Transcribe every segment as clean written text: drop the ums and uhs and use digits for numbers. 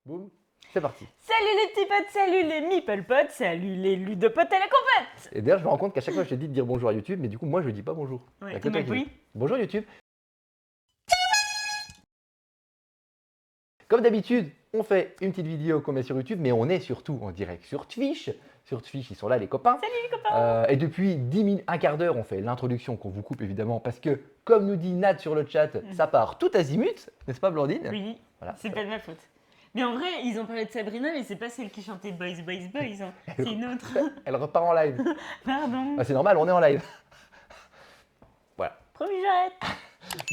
Boum, c'est parti. Salut les petits potes, salut les meeple potes, salut les ludopotes à la compète. Et d'ailleurs, je me rends compte qu'à chaque fois, je te dis de dire bonjour à YouTube, mais du coup, moi, je dis pas bonjour. Il y a Ouais, que t'es toi mal qui dis. poli. Bonjour YouTube. Comme d'habitude, on fait une petite vidéo qu'on met sur YouTube, mais on est surtout en direct sur Twitch. Sur Twitch, ils sont là, les copains. Salut les copains. Et depuis 10 minutes, un quart d'heure, on fait l'introduction qu'on vous coupe évidemment, parce que, comme nous dit Nat sur le chat, ça part tout azimut, n'est-ce pas, Blandine? Oui, Voilà. c'est pas de ma faute. Mais en vrai, ils ont parlé de Sabrina, mais c'est pas celle qui chantait Boys, Boys, Boys. Hein. C'est une autre. Elle repart en live. Pardon. Ah, c'est normal, on est en live. Voilà. Promis, j'arrête.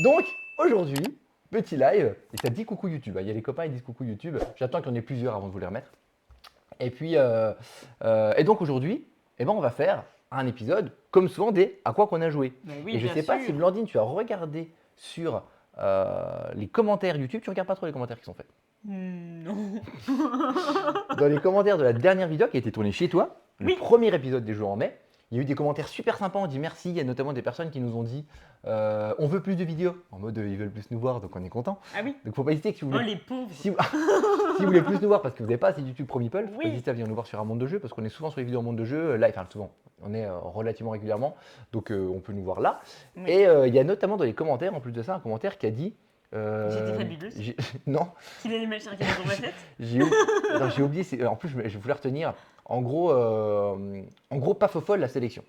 Donc, aujourd'hui, petit live, et ça dit coucou YouTube. Il y a les copains, ils disent coucou YouTube. J'attends qu'il y en ait plusieurs avant de vous les remettre. Et puis, et donc aujourd'hui, eh ben, on va faire un épisode, comme souvent, des à quoi qu'on a joué. Bah oui, Et je bien sais pas sûr. si Blandine, tu as regardé sur les commentaires YouTube. Tu regardes pas trop les commentaires qui sont faits. Non. Dans les commentaires de la dernière vidéo qui a été tournée chez toi, le Oui. premier épisode des jours en mai, il y a eu des commentaires super sympas, on dit merci. Il y a notamment des personnes qui nous ont dit on veut plus de vidéos, en mode ils veulent plus nous voir, donc on est content. Ah oui. Donc faut pas hésiter que si vous Oh voulez, les pauvres. si vous, si vous voulez plus nous voir parce que vous n'avez pas assez de YouTube Pro Meeple, faut Oui. pas hésiter à venir nous voir sur un monde de jeu parce qu'on est souvent sur les vidéos en monde de jeu, live, enfin souvent, on est relativement régulièrement, donc on peut nous voir là. Oui. Et il y a notamment dans les commentaires, en plus de ça, un commentaire qui a dit J'étais fabuleuse. Non, Qu'il a les machins qui dans ma tête. j'ai oublié, en plus je voulais retenir, en gros pas faux folle la sélection.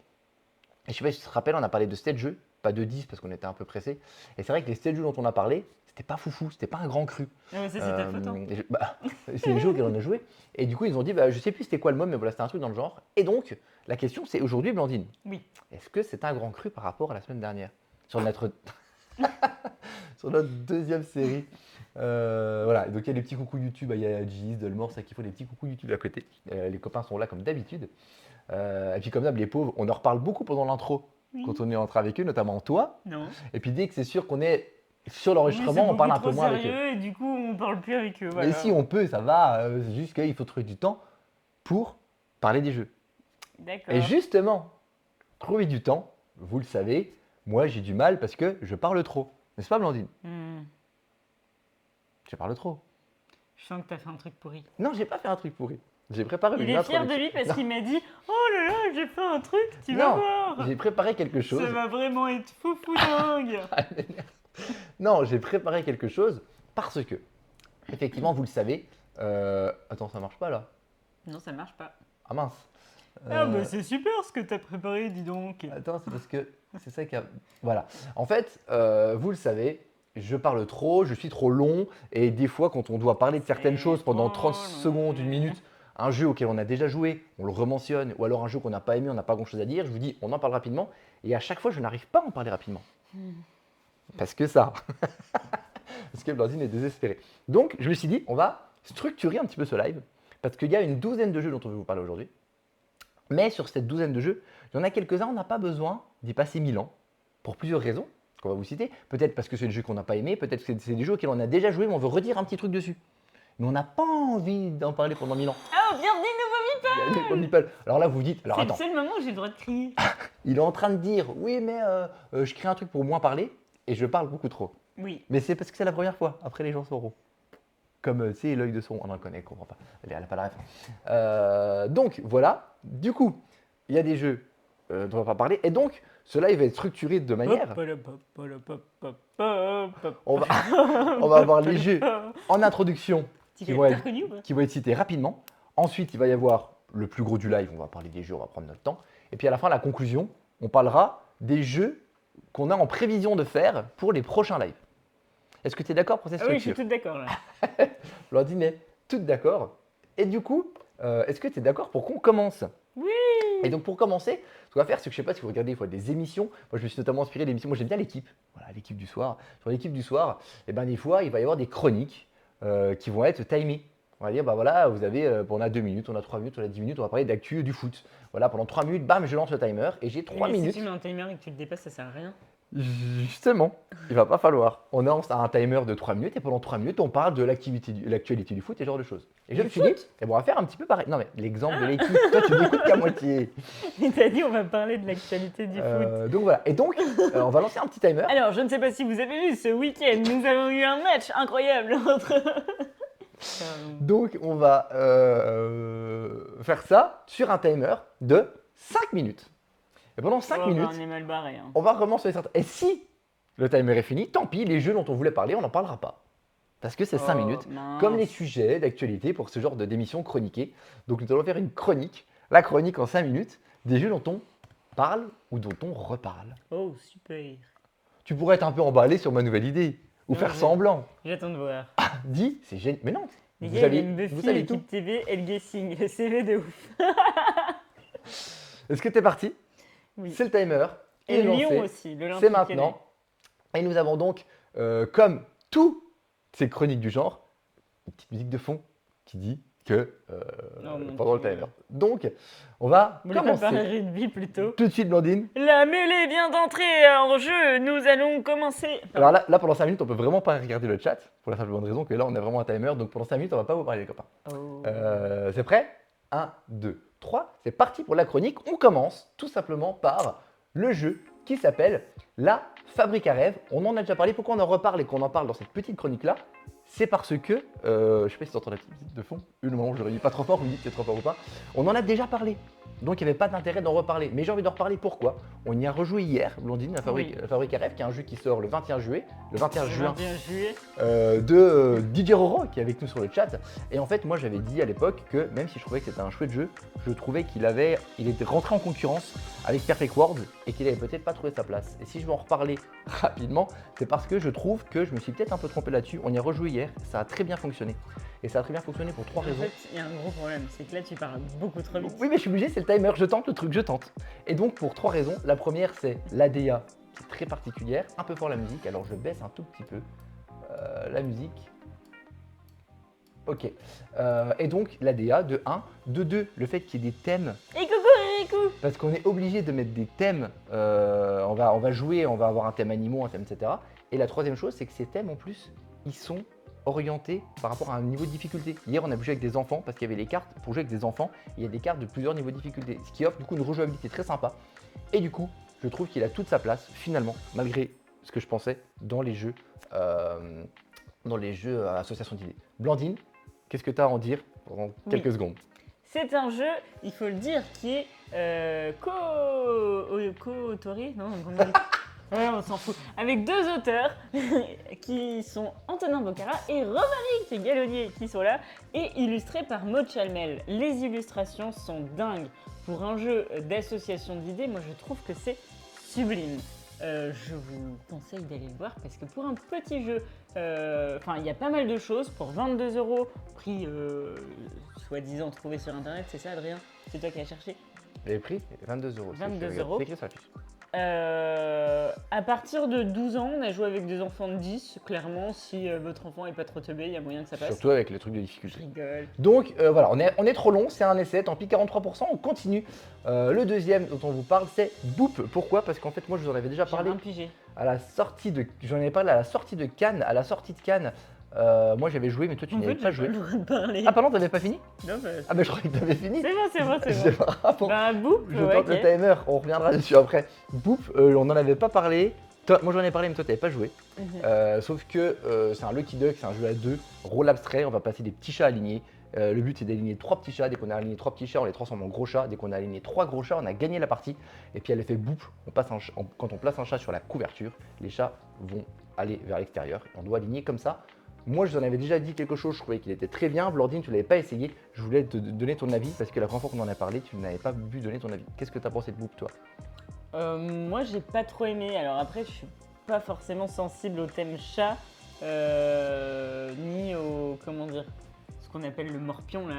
Et je sais pas si tu te rappelles, on a parlé de 7 jeux, pas de 10 parce qu'on était un peu pressé. Et c'est vrai que les 7 jeux dont on a parlé, c'était pas foufou, c'était pas un grand cru. Ah ouais, ça c'est ta faute. Hein. C'est les jeux auxquels on a joué. Et du coup, ils nous ont dit, bah, je sais plus c'était quoi le mot, mais voilà, c'était un truc dans le genre. Et donc, la question c'est aujourd'hui, Blandine, Oui. est-ce que c'est un grand cru par rapport à la semaine dernière sur notre, sur notre deuxième série voilà, donc il y a des petits coucous YouTube, il y a Giz, Delmore, ça qui font des petits coucous YouTube à côté. Les copains sont là comme d'habitude. Et puis comme d'hab, les pauvres, on en reparle beaucoup pendant l'intro Oui. quand on est rentré avec eux, notamment toi. Non. Et puis dès que c'est sûr qu'on est sur Oui, l'enregistrement, c'est on parle un beaucoup peu trop moins avec eux. sérieux et du coup on parle plus avec eux. Voilà. Mais si on peut, ça va. C'est juste qu'il faut trouver du temps pour parler des jeux. D'accord. Et justement, trouver du temps, vous le savez, moi j'ai du mal parce que je parle trop. N'est-ce pas, Blandine? Je parle trop. Je sens que t'as fait un truc pourri. Non, j'ai pas fait un truc pourri. J'ai préparé Il une est fier de introduction. lui parce Non. qu'il m'a dit « Oh là là, j'ai fait un truc, tu vas Non, voir j'ai préparé quelque chose. Ça va vraiment être foufou dingue !» Non, j'ai préparé quelque chose parce que, effectivement, vous le savez. Attends, ça marche pas là. Non, ça marche pas. Ah mince. Ah bah c'est super ce que t'as préparé, dis donc. Attends, c'est parce que c'est ça qui a. Voilà. En fait, vous le savez, je parle trop, je suis trop long, et des fois, quand on doit parler de certaines C'est choses pendant trop 30 secondes, une minute, un jeu auquel on a déjà joué, on le rementionne, ou alors un jeu qu'on n'a pas aimé, on n'a pas grand-chose à dire, je vous dis, on en parle rapidement, et à chaque fois, je n'arrive pas à en parler rapidement. Parce que ça. Parce que Blandine est désespérée. Donc, je me suis dit, on va structurer un petit peu ce live, parce qu'il y a une douzaine de jeux dont on veut vous parler aujourd'hui. Mais sur cette douzaine de jeux, il y en a quelques-uns, on n'a pas besoin d'y passer 1000 ans, pour plusieurs raisons, qu'on va vous citer. Peut-être parce que c'est des jeux qu'on n'a pas aimés, peut-être que c'est des jeux auxquels on a déjà joué, mais on veut redire un petit truc dessus. Mais on n'a pas envie d'en parler pendant 1000 ans. Oh, bienvenue nouveau Meeple. Alors là, vous dites, alors C'est le attends, seul moment où j'ai le droit de crier. il est en train de dire, oui, mais je crée un truc pour moins parler, et je parle beaucoup trop. Oui. Mais c'est parce que c'est la première fois, après les gens sauront. Comme, tu sais, l'œil de son, on en le connaît, elle comprend pas, elle n'a pas la ref. Donc, voilà, du coup, il y a des jeux dont on va pas parler, et donc, cela il va être structuré de manière, on va avoir les jeux en introduction Tu qui l'as vont être reconnu ou pas? qui vont être cités rapidement. Ensuite, il va y avoir le plus gros du live, on va parler des jeux, on va prendre notre temps. Et puis à la fin, la conclusion, on parlera des jeux qu'on a en prévision de faire pour les prochains lives. Est-ce que tu es d'accord pour cette Ah oui, je suis structure? toute d'accord là. Blandine est toute d'accord. Et du coup, est-ce que tu es d'accord pour qu'on commence? Oui. Et donc pour commencer, ce qu'on va faire, c'est que je sais pas si vous regardez des fois des émissions. Moi, je me suis notamment inspiré d'émissions. Moi, j'aime bien l'équipe. Voilà, l'équipe du soir. Sur l'équipe du soir, et ben des fois, il va y avoir des chroniques qui vont être timées. On va dire, bah voilà, vous avez, on a 2 minutes, on a 3 minutes, on a 10 minutes, on va parler d'actu du foot. Voilà, pendant 3 minutes, bam, je lance le timer et j'ai 3 Mais minutes. si tu mets un timer et que tu le dépasses, ça sert à rien. Justement, il va pas falloir. On lance un timer de 3 minutes et pendant 3 minutes, on parle de l'actualité du foot et ce genre de choses. Et je me suis dit, eh bon, on va faire un petit peu pareil. Non mais l'exemple de l'équipe, toi tu n'écoutes qu'à moitié. Il t'a dit on va parler de l'actualité du foot. Donc voilà, et donc on va lancer un petit timer. Alors, je ne sais pas si vous avez vu, ce week-end, nous avons eu un match incroyable entre Donc, on va faire ça sur un timer de 5 minutes. Et pendant 5 minutes, On est mal barré. Hein. on va rementionner certains. Et si le timer est fini, tant pis, les jeux dont on voulait parler, on n'en parlera pas. Parce que c'est 5 minutes, mince. comme les sujets d'actualité pour ce genre d'émission chroniquée. Donc, nous allons faire une chronique, la chronique en 5 minutes, des jeux dont on parle ou dont on reparle. Oh, super. Tu pourrais être un peu emballé sur ma nouvelle idée, ou Non, faire semblant. J'attends de voir. Dis, c'est génial. Mais non, Les vous gars, il y a savez, une vous Buffy, savez tout. l'équipe TV, El Guessing, le CV de ouf. Est-ce que tu es parti? Oui. C'est le timer. Et il est Lyon lancé. aussi, l'Olympique. C'est maintenant. Et nous avons donc, comme toutes ces chroniques du genre, une petite musique de fond qui dit que pendant le timer. Donc, on va Vous voulez pas parler commencer rugby plutôt? tout de suite, Blandine. La mêlée vient d'entrer en jeu, nous allons commencer. Alors là, pendant 5 minutes, on peut vraiment pas regarder le chat, pour la simple bonne raison que là, on a vraiment un timer. Donc pendant 5 minutes, on va pas vous parler, les copains. Oh. C'est prêt? 1, 2, 3. C'est parti pour la chronique. On commence tout simplement par le jeu qui s'appelle La Fabrique à rêves. On en a déjà parlé. Pourquoi on en reparle et qu'on en parle dans cette petite chronique-là? C'est parce que, je sais pas si tu entends la petite musique de fond, une moment je ne dis pas trop fort, vous me dites que c'est trop fort ou pas. On en a déjà parlé, donc il n'y avait pas d'intérêt d'en reparler. Mais j'ai envie d'en reparler, pourquoi? On y a rejoué hier, Blondine, la Fabrique à rêves, qui est un jeu qui sort le 21 juillet, le 21 juin, 21 juillet. de DJ Roro, qui est avec nous sur le chat. Et en fait, moi j'avais dit à l'époque que même si je trouvais que c'était un chouette jeu, je trouvais qu'il était rentré en concurrence avec Perfect World et qu'il avait peut-être pas trouvé sa place. Et si je veux en reparler rapidement, c'est parce que je trouve que je me suis peut-être un peu trompé là-dessus. On y a rejoué hier, ça a très bien fonctionné. Et ça a très bien fonctionné pour 3 En raisons. fait, il y a un gros problème, c'est que là tu parles beaucoup trop vite. Oui, mais je suis obligé, c'est le timer, je tente le truc, je tente. Et donc pour 3 raisons. La première, c'est l'ADA, qui est très particulière, un peu fort la musique, alors je baisse un tout petit peu la musique. Ok. Et donc l'ADA de 1, de 2, le fait qu'il y ait des thèmes. Et coucou. Parce qu'on est obligé de mettre des thèmes, on va jouer, on va avoir un thème animaux, un thème, etc. Et la troisième chose, c'est que ces thèmes en plus, ils sont orientés par rapport à un niveau de difficulté. Hier, on a joué avec des enfants parce qu'il y avait les cartes pour jouer avec des enfants. Il y a des cartes de plusieurs niveaux de difficulté, ce qui offre du coup une rejouabilité très sympa. Et du coup, je trouve qu'il a toute sa place finalement, malgré ce que je pensais dans les jeux, à association d'idées. Blandine, qu'est-ce que tu as à en dire pendant quelques secondes? C'est un jeu, il faut le dire, qui est co-autoré, non, comment on dit? Ouais, on s'en fout. Avec 2 auteurs qui sont Antonin Bocara et Romaric Gallonnier qui sont là et illustrés par Maud Chalmel. Les illustrations sont dingues. Pour un jeu d'association d'idées, moi je trouve que c'est sublime. Je vous conseille d'aller le voir parce que pour un petit jeu, il y a pas mal de choses pour 22 €, prix soi-disant trouvé sur internet, c'est ça Adrien? C'est toi qui as cherché? Les prix, 22 €. 22 C'est €. écrit sur la fiche. À partir de 12 ans, on a joué avec des enfants de 10. Clairement, si votre enfant est pas trop teubé, il y a moyen que ça passe. Surtout avec les trucs de Je difficulté. rigole. Donc voilà, on est trop long, c'est un essai, tant pis 43%, on continue. Le deuxième dont on vous parle, c'est Boop. Pourquoi? Parce qu'en fait, moi je vous en avais déjà parlé J'ai rien pigé. à la sortie de. J'en avais parlé à la sortie de Cannes. À la sortie de Cannes, moi j'avais joué, mais toi tu En n'avais fait, pas j'ai pas joué. le droit de parler. Ah, pardon, t'avais pas fini? Non, bah, Ah, mais je croyais que t'avais fini. c'est bon. Je sais pas, bon. Bah, Boop, Je ouais, tente le ok. timer, on reviendra dessus après. Boop, on n'en avait pas parlé. Toi, moi j'en ai parlé, mais toi t'avais pas joué. Sauf que c'est un Lucky Duck, c'est un jeu à 2, rôle abstrait, on va passer des petits chats alignés. Le but c'est d'aligner 3 petits chats. Dès qu'on a aligné 3 petits chats, on les transforme en gros chats. Dès qu'on a aligné 3 gros chats, on a gagné la partie. Et puis elle fait boop. Quand on place un chat sur la couverture, les chats vont aller vers l'extérieur. On doit aligner comme ça. Moi, je vous en avais déjà dit quelque chose, je trouvais qu'il était très bien. Blandine, tu ne l'avais pas essayé. Je voulais te donner ton avis parce que la première fois qu'on en a parlé, tu n'avais pas pu donner ton avis. Qu'est-ce que tu as pensé de Boop, toi? Moi, j'ai pas trop aimé. Alors après, je suis pas forcément sensible au thème chat, ni au ce qu'on appelle le morpion là.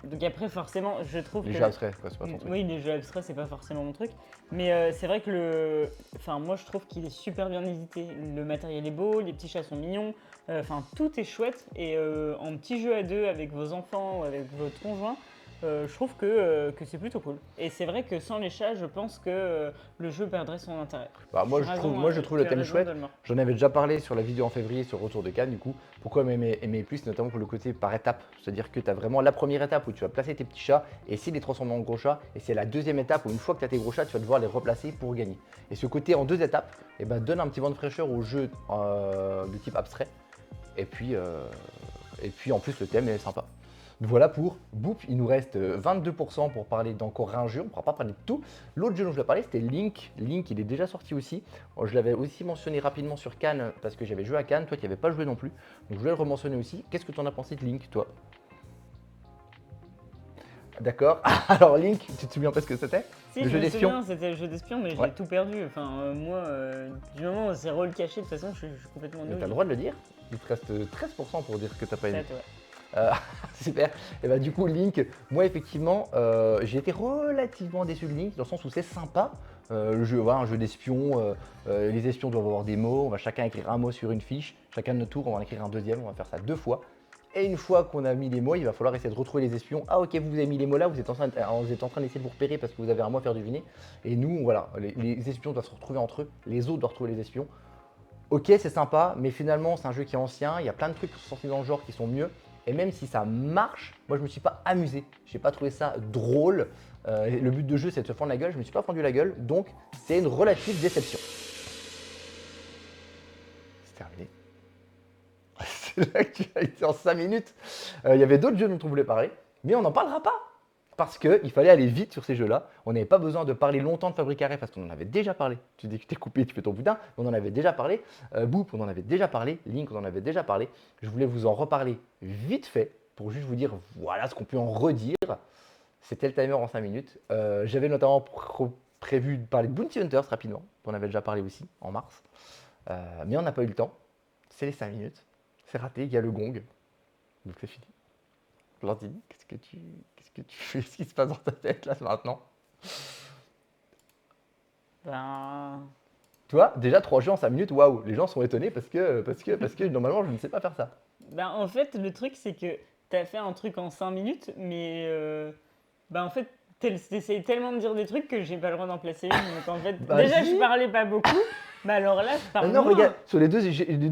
Donc après, forcément, je trouve Les que jeux abstraits, quoi, c'est pas ton truc. oui, les jeux abstraits, c'est pas forcément mon truc. Mais c'est vrai que moi, je trouve qu'il est super bien édité. Le matériel est beau, les petits chats sont mignons. Tout est chouette. Et en petit jeu à 2 avec vos enfants ou avec votre conjoint, je trouve que c'est plutôt cool. Et c'est vrai que sans les chats, je pense que le jeu perdrait son intérêt. Bah, moi, je trouve le thème chouette. Dolmar. J'en avais déjà parlé sur la vidéo en février sur Retour de Cannes, du coup. Pourquoi aimer plus, notamment pour le côté par étape. C'est-à-dire que tu as vraiment la première étape où tu vas placer tes petits chats et essayer de les transformer en gros chats. Et c'est la deuxième étape où une fois que tu as tes gros chats, tu vas devoir les replacer pour gagner. Et ce côté en 2 étapes donne un petit vent de fraîcheur au jeu de type abstrait. Et puis Et puis en plus, le thème est sympa. Voilà pour Boop, il nous reste 22% pour parler d'encore un jeu, on ne pourra pas parler de tout. L'autre jeu dont je voulais parler, c'était Link. Link, il est déjà sorti aussi. Je l'avais aussi mentionné rapidement sur Cannes parce que j'avais joué à Cannes, toi tu n'y avais pas joué non plus. Donc je voulais le rementionner aussi. Qu'est-ce que tu en as pensé de Link, toi? D'accord. Alors Link, tu te souviens pas ce que c'était? Si, Le je jeu me d'espion. souviens, c'était le jeu d'espion, mais Ouais. j'ai tout perdu. Enfin, moi, du moment où c'est rôle caché, de toute façon, je suis complètement Mais nul. t'as le droit de le dire. Il te reste 13% pour dire que t'as pas aimé. Ça, toi. Super. Et bah du coup Link, moi effectivement, j'ai été relativement déçu de Link dans le sens où c'est sympa. Le jeu, voilà, un jeu d'espion. Les espions doivent avoir des mots. On va chacun écrire un mot sur une fiche. Chacun de notre tour, on va en écrire un deuxième. On va faire ça 2 fois. Et une fois qu'on a mis les mots, il va falloir essayer de retrouver les espions. Ah ok, vous avez mis les mots là, vous êtes en train d'essayer de vous repérer parce que vous avez un mot à faire deviner. Et nous, voilà, les espions doivent se retrouver entre eux. Les autres doivent retrouver les espions. Ok, c'est sympa, mais finalement, c'est un jeu qui est ancien. Il y a plein de trucs qui sont sortis dans le genre qui sont mieux. Et même si ça marche, moi je me suis pas amusé. J'ai pas trouvé ça drôle. Le but de jeu, c'est de se fendre la gueule. Je me suis pas fendu la gueule, donc c'est une relative déception. C'est terminé. C'est l'actualité en 5 minutes. Il y avait d'autres jeux dont on voulait parler, mais on n'en parlera pas. Parce qu'il fallait aller vite sur ces jeux-là. On n'avait pas besoin de parler longtemps de Fabric Array parce qu'on en avait déjà parlé. Tu dis que tu t'es coupé, tu fais ton boudin, mais on en avait déjà parlé. Boop, on en avait déjà parlé. Link, on en avait déjà parlé. Je voulais vous en reparler vite fait pour juste vous dire voilà ce qu'on peut en redire. C'était le timer en 5 minutes. J'avais notamment prévu de parler de Bounty Hunters rapidement. On avait déjà parlé aussi en mars. Mais on n'a pas eu le temps. C'est les 5 minutes. C'est raté, il y a le gong. Donc c'est fini. Blandine, qu'est-ce que tu fais? Ce qui se passe dans ta tête là maintenant? Ben. Tu vois, déjà 3 jeux en 5 minutes, waouh, les gens sont étonnés parce que normalement je ne sais pas faire ça. Ben, en fait, le truc, c'est que t'as fait un truc en 5 minutes, mais. Ben, en fait, t'essayes tellement de dire des trucs que j'ai pas le droit d'en placer une. Donc, en fait, Bah, déjà, si. je parlais pas beaucoup. Mais alors là, je parle Non, moins. regarde, sur les deux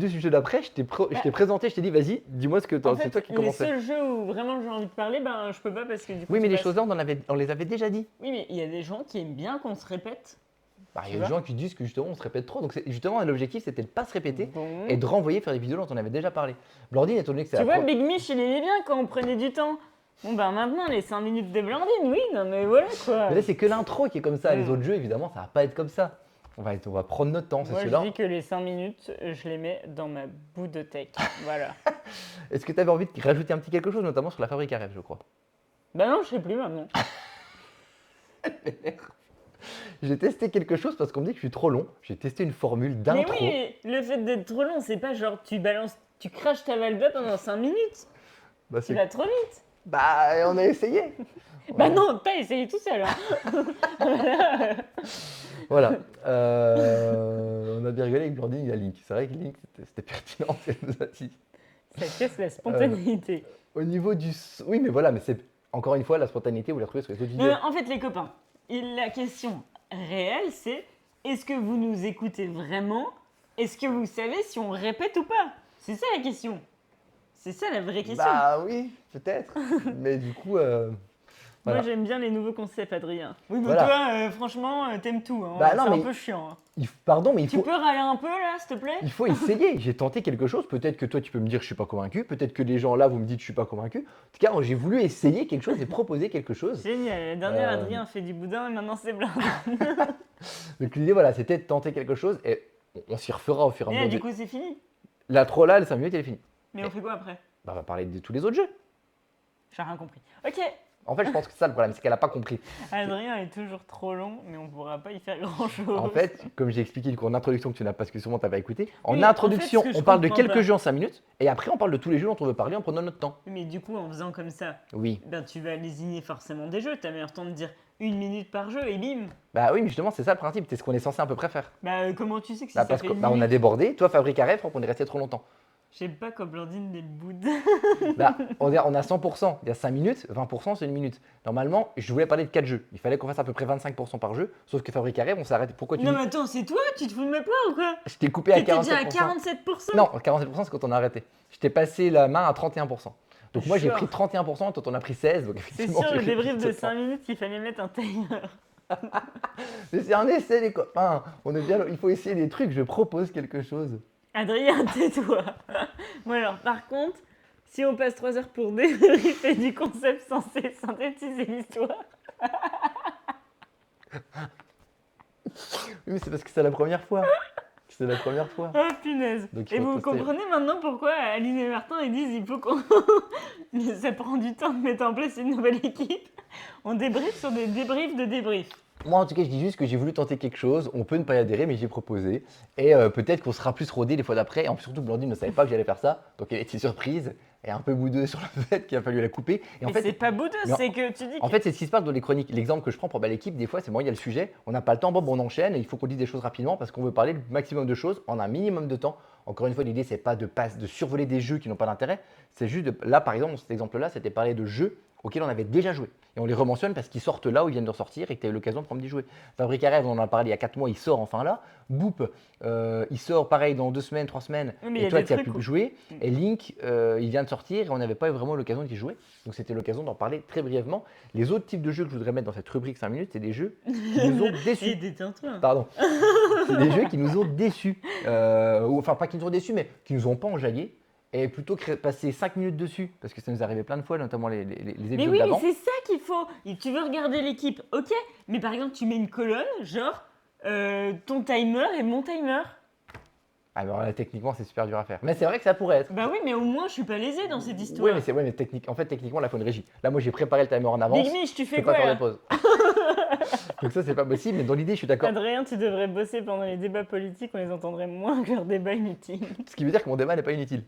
sujets d'après, je t'ai présenté, je t'ai dit vas-y, dis-moi ce que En c'est fait, toi qui les commençais. seuls jeux où vraiment j'ai envie de parler, ben, je peux pas parce que du coup. Oui, mais tu les passes- choses là, on les avait déjà dit. Oui, mais il y a des gens qui aiment bien qu'on se répète. Bah, il y Tu a des vois gens qui disent que justement on se répète trop. Donc justement, l'objectif c'était de ne pas se répéter Bon. et de renvoyer faire des vidéos dont on avait déjà parlé. Blandine, étant donné que c'est Tu la vois, Big Mich, il aimait bien quand on prenait du temps. Bon, ben maintenant, les 5 minutes de Blandine, oui, non, mais voilà quoi. Mais là, c'est que l'intro qui est comme ça. Les Mm. autres jeux, évidemment, ça va pas être comme ça. On va prendre notre temps, c'est Moi, je cela. dis que les 5 minutes, je les mets dans ma boudothèque. Voilà. Est-ce que tu avais envie de rajouter un petit quelque chose, notamment sur la Fabrique à rêve, je crois? Ben non, je sais plus maintenant. J'ai testé quelque chose parce qu'on me dit que je suis trop long. J'ai testé une formule Mais d'intro. oui, le fait d'être trop long, c'est pas genre tu balances, tu craches ta valve pendant 5 minutes. Bah, Tu vas trop vite. bah, on a essayé. Bah non, t'as essayé tout seul. Hein. Voilà. On a bien rigolé avec Blandine, il y a Link. C'est vrai que Link, c'était pertinent, ce qu'elle nous a dit. Ça casse la spontanéité. Au niveau du. Oui, mais voilà, mais c'est encore une fois la spontanéité, vous la retrouvez sur les autres Non, vidéos. mais en fait, les copains, la question réelle, c'est est-ce que vous nous écoutez vraiment? Est-ce que vous savez si on répète ou pas? C'est ça la question. C'est ça la vraie question. Bah oui, peut-être. Mais du coup, Moi, voilà. j'aime bien les nouveaux concepts, Adrien. Oui, mais Voilà. toi, franchement, t'aimes tout. Hein. Bah non, c'est mais- un peu chiant. Hein. Pardon, mais il Tu faut. peux râler un peu là, s'il te plaît? Il faut essayer. J'ai tenté quelque chose. Peut-être que toi, tu peux me dire je suis pas convaincu. Peut-être que les gens là, vous me dites je suis pas convaincu. En tout cas, j'ai voulu essayer quelque chose et proposer quelque chose. Génial. La dernière, Euh. Adrien fait du boudin et maintenant c'est blanc. Donc l'idée, voilà, c'était de tenter quelque chose et on s'y refera au fur et à Et là, mesure. du coup, c'est fini. L'intro là, les 5 minutes, elle est finie. Mais on fait quoi après? Bah, on va parler de tous les autres jeux. J'ai rien compris. Ok. En fait, je pense que c'est ça le problème, c'est qu'elle a pas compris. Adrien est toujours trop long, mais on pourra pas y faire grand chose. En fait, comme j'ai expliqué le cours d'introduction que tu n'as pas, parce que sûrement tu n'as pas écouté, en Oui, en fait, introduction, ce que je on parle de comprends quelques pas. jeux en 5 minutes et après, on parle de tous les jeux dont on veut parler en prenant notre temps. Mais du coup, en faisant comme ça, Oui. ben, tu vas lésigner forcément des jeux. T'as meilleur temps de dire 1 minute par jeu et bim. Bah oui, mais justement, c'est ça le principe, c'est ce qu'on est censé à peu près faire. Bah, comment tu sais que si Bah, ça parce fait qu'on une a minute débordé, toi, Fabrique à rêve, on est resté trop longtemps. J'aime pas quand Blandine les boude. Bah, on a 100%, il y a 5 minutes, 20% c'est une minute. Normalement, je voulais parler de 4 jeux. Il fallait qu'on fasse à peu près 25% par jeu, sauf que Fabrique à rêve, on s'est arrêté. Pourquoi tu Non, dis mais attends, c'est toi? Tu te fous de mes plans ou quoi? Je t'ai coupé à T'étais 47%. déjà à 47%? Non, 47% c'est quand on a arrêté. Je t'ai passé la main à 31%. Donc moi j'ai Sure. pris 31%, toi t'en as pris 16%. Donc C'est effectivement, sûr, j'ai le pris débrief de 7%. 5 minutes, il fallait mettre un timer. Mais c'est un essai les copains. On est bien, il faut essayer des trucs, je propose quelque chose. Adrien, tais-toi. Bon alors, par contre, Si on passe 3 heures pour débriefer du concept censé synthétiser l'histoire. Oui, mais c'est parce que c'est la première fois. C'est la première fois. Oh punaise. Donc, il Et faut vous tester. comprenez maintenant pourquoi Aline et Martin ils disent il faut qu'on. Ça prend du temps de mettre en place une nouvelle équipe. On débriefe sur des débriefs de débriefs. Moi, en tout cas, je dis juste que j'ai voulu tenter quelque chose. On peut ne pas y adhérer, mais j'ai proposé. Et peut-être qu'on sera plus rodé les fois d'après. Et en plus, surtout, Blandine ne savait pas que j'allais faire ça. Donc, elle était surprise et un peu boudeuse sur le fait qu'il a fallu la couper. Et en Mais fait, c'est pas boudeux, mais en- c'est que tu dis En que. fait, c'est ce qui se passe dans les chroniques. L'exemple que je prends pour l'équipe, des fois, c'est moi, il y a le sujet, on n'a pas le temps, bon, on enchaîne, et il faut qu'on dise des choses rapidement parce qu'on veut parler le maximum de choses en un minimum de temps. Encore une fois, l'idée, c'est pas de survoler des jeux qui n'ont pas d'intérêt, c'est juste là, par exemple, dans cet exemple-là, c'était parler de jeux auxquels on avait déjà joué. Et on les rementionne parce qu'ils sortent là où ils viennent de ressortir et que tu as eu l'occasion de prendre d'y jouer. Fabric Rêve, on en a parlé il y a 4 mois, il sort enfin là. Boop, il sort pareil dans 2 semaines, 3 semaines, Oui, mais il y et a toi, des tu as trucs pu où- jouer. Et Link, il vient de sortir et on n'avait pas vraiment l'occasion d'y jouer. Donc c'était l'occasion d'en parler très brièvement. Les autres types de jeux que je voudrais mettre dans cette rubrique 5 minutes, c'est des jeux qui nous ont Et déçus. détends-toi. Pardon. C'est des jeux qui nous ont déçus. Enfin, pas qui nous ont déçus, mais qui nous ont pas enjaillés. Et plutôt que passer 5 minutes dessus, parce que ça nous arrivait plein de fois, notamment les Mais épisodes oui, mais d'avant. c'est ça qu'il faut. Et tu veux regarder l'équipe, ok. Mais par exemple, tu mets une colonne, genre ton timer et mon timer. Ah, mais alors là, techniquement, c'est super dur à faire. Mais c'est vrai que ça pourrait être. Bah oui, mais au moins, je suis pas lésée dans cette Oui, histoire. mais en fait, techniquement, là, il faut une régie. Là, moi, j'ai préparé le timer en avance. Big Mich, tu Je fais peux pas quoi faire là de pause. Donc ça, c'est pas possible, mais dans l'idée, je suis d'accord. Adrien, tu devrais bosser pendant les débats politiques, on les entendrait moins que leurs débats inutiles. Ce qui veut dire que mon débat n'est pas inutile.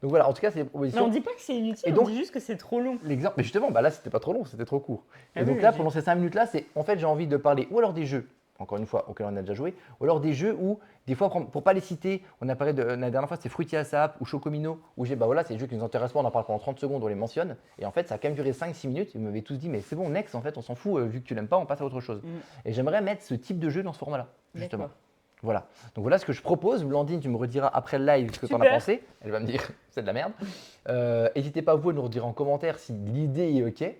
Donc voilà, en tout cas, c'est des Non, propositions. on dit pas que c'est inutile, Et on donc- dit juste que c'est trop long. L'exemple, mais justement, bah là, c'était pas trop long, c'était trop court. Ah Et oui, donc mais là, j'ai- pendant ces 5 minutes-là, c'est en fait, j'ai envie de parler ou alors des jeux, encore une fois, auxquels on a déjà joué, ou alors des jeux où, des fois, pour pas les citer, on a parlé de la dernière fois, c'était Fruity ASAP ou Chocomino, où j'ai, bah voilà, c'est des jeux qui nous intéressent pas, on en parle pendant 30 secondes, on les mentionne. Et en fait, ça a quand même duré 5-6 minutes, et vous m'avez tous dit, mais c'est bon, next, en fait, on s'en fout, vu que tu l'aimes pas, on passe à autre chose. Et j'aimerais mettre ce type de jeu dans ce format-là, justement. D'accord. Voilà. Donc voilà ce que je propose. Blandine, tu me rediras après le live ce que tu en as Super. pensé. Elle va me dire c'est de la merde. N'hésitez pas vous à nous redire en commentaire si l'idée est ok.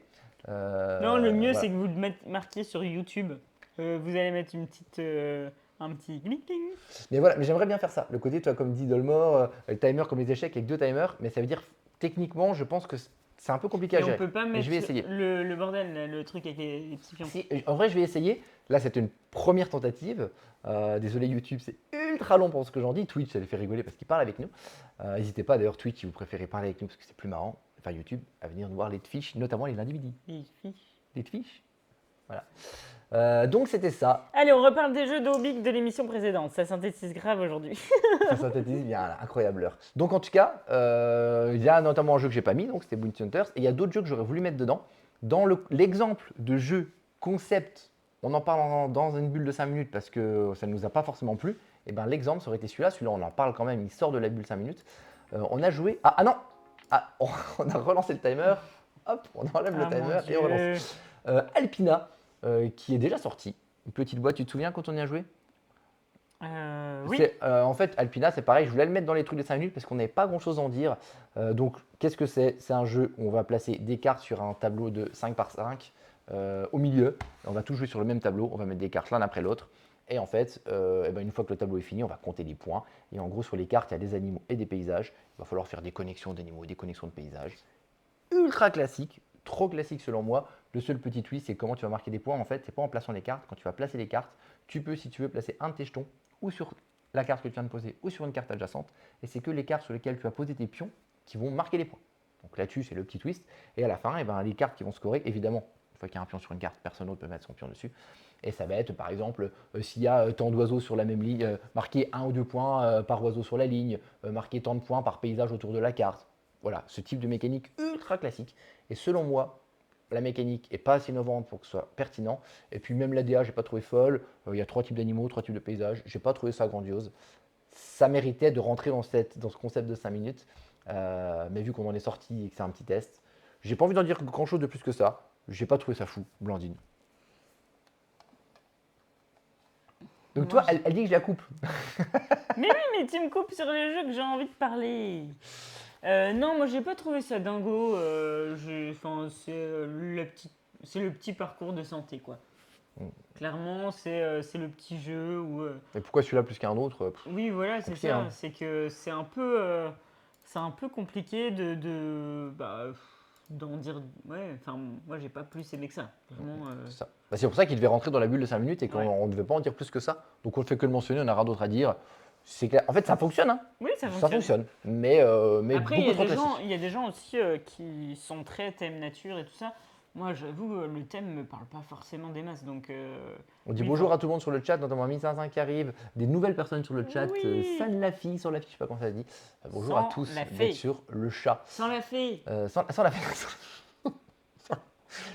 Non, le mieux, Voilà. c'est que vous le marquiez sur YouTube. Vous allez mettre une petite, un petit gling gling. Mais voilà, mais j'aimerais bien faire ça. Le côté, toi, comme dit Dolmore, le timer comme les échecs avec 2 timers, mais ça veut dire techniquement, je pense que c'est un peu compliqué à Et on gérer. peut pas Mais mettre je vais essayer. le bordel, là, le truc avec les petits pions. Si, en vrai, je vais essayer. Là, c'était une première tentative. Désolé YouTube, c'est ultra long pour ce que j'en dis. Twitch, ça les fait rigoler parce qu'ils parlent avec nous. N'hésitez pas d'ailleurs Twitch si vous préférez parler avec nous parce que c'est plus marrant. Enfin YouTube, à venir nous voir les fiches, notamment les lundis midi. Les fiches. Les fiches. Voilà. Donc c'était ça. Allez, on reparle des jeux d'Obic de l'émission précédente. Ça synthétise grave aujourd'hui. Ça synthétise bien, là, incroyable l'heure. Donc en tout cas, il y a notamment un jeu que j'ai pas mis, donc c'était Bounty Hunters, et il y a d'autres jeux que j'aurais voulu mettre dedans. Dans l'exemple de jeu concept, on en parle dans une bulle de 5 minutes parce que ça ne nous a pas forcément plu. Et ben l'exemple, ça aurait été celui-là. Celui-là, on en parle quand même, il sort de la bulle 5 minutes. On a joué. Ah non on a relancé le timer. Hop, on enlève le Ah, timer mon et on relance. Dieu. Alpina, qui est déjà sorti. Une petite boîte, tu te souviens quand on y a joué? Oui. En fait, Alpina, c'est pareil, je voulais le mettre dans les trucs des 5 minutes parce qu'on n'avait pas grand chose à en dire. Donc, qu'est-ce que c'est? C'est un jeu où on va placer des cartes sur un tableau de 5 par 5 au milieu. On va tous jouer sur le même tableau, on va mettre des cartes l'un après l'autre. Et en fait, une fois que le tableau est fini, on va compter les points. Et en gros, sur les cartes, il y a des animaux et des paysages. Il va falloir faire des connexions d'animaux et des connexions de paysages. Ultra classique, trop classique selon moi. Le seul petit twist, c'est comment tu vas marquer des points. En fait, c'est pas en plaçant les cartes. Quand tu vas placer les cartes, tu peux, si tu veux, placer un de tes jetons ou sur la carte que tu viens de poser ou sur une carte adjacente. Et c'est que les cartes sur lesquelles tu vas poser tes pions qui vont marquer les points. Donc là-dessus, c'est le petit twist. Et à la fin, les cartes qui vont scorer, évidemment, une fois qu'il y a un pion sur une carte, personne d'autre peut mettre son pion dessus. Et ça va être, par exemple, s'il y a tant d'oiseaux sur la même ligne, marquer 1 ou 2 points par oiseau sur la ligne, marquer tant de points par paysage autour de la carte. Voilà, ce type de mécanique ultra classique. Et selon moi, la mécanique n'est pas assez innovante pour que ce soit pertinent. Et puis même l'ADA, je n'ai pas trouvé folle. Il y a 3 types d'animaux, 3 types de paysages. Je n'ai pas trouvé ça grandiose. Ça méritait de rentrer dans ce concept de 5 minutes. Mais vu qu'on en est sorti et que c'est un petit test, j'ai pas envie d'en dire grand chose de plus que ça. J'ai pas trouvé ça fou, Blandine. Donc Moi, toi, elle dit que je la coupe. Mais oui, mais tu me coupes sur les jeux que j'ai envie de parler. Non, moi j'ai pas trouvé ça dingo. C'est le petit parcours de santé, quoi. Clairement, c'est le petit jeu où. Mais pourquoi celui-là plus qu'un autre? Oui, voilà, c'est Compliqué, ça. hein. C'est que c'est un peu. c'est un peu compliqué d'en dire. Ouais, enfin, moi, j'ai pas plus aimé que ça. Vraiment, C'est ça. Bah, c'est pour ça qu'il devait rentrer dans la bulle de 5 minutes et qu'on Ouais. ne devait pas en dire plus que ça. Donc on ne fait que le mentionner, on n'a rien d'autre à dire. C'est clair. En fait, ça fonctionne, hein. Oui, ça Ça fonctionne. fonctionne. Mais Après, il y beaucoup a trop des classique. gens, il y a des gens aussi qui sont très thème nature et tout ça. Moi, j'avoue, le thème me parle pas forcément des masses. Donc, On dit oui, bonjour à tout le monde sur le chat, notamment Miss5 qui arrive, des nouvelles personnes sur le chat, oui, San la fille, sur la fille, je sais pas comment ça se dit. Bonjour à sans tous la d'être fée. sur le chat. Sans la fée. Sans la fille.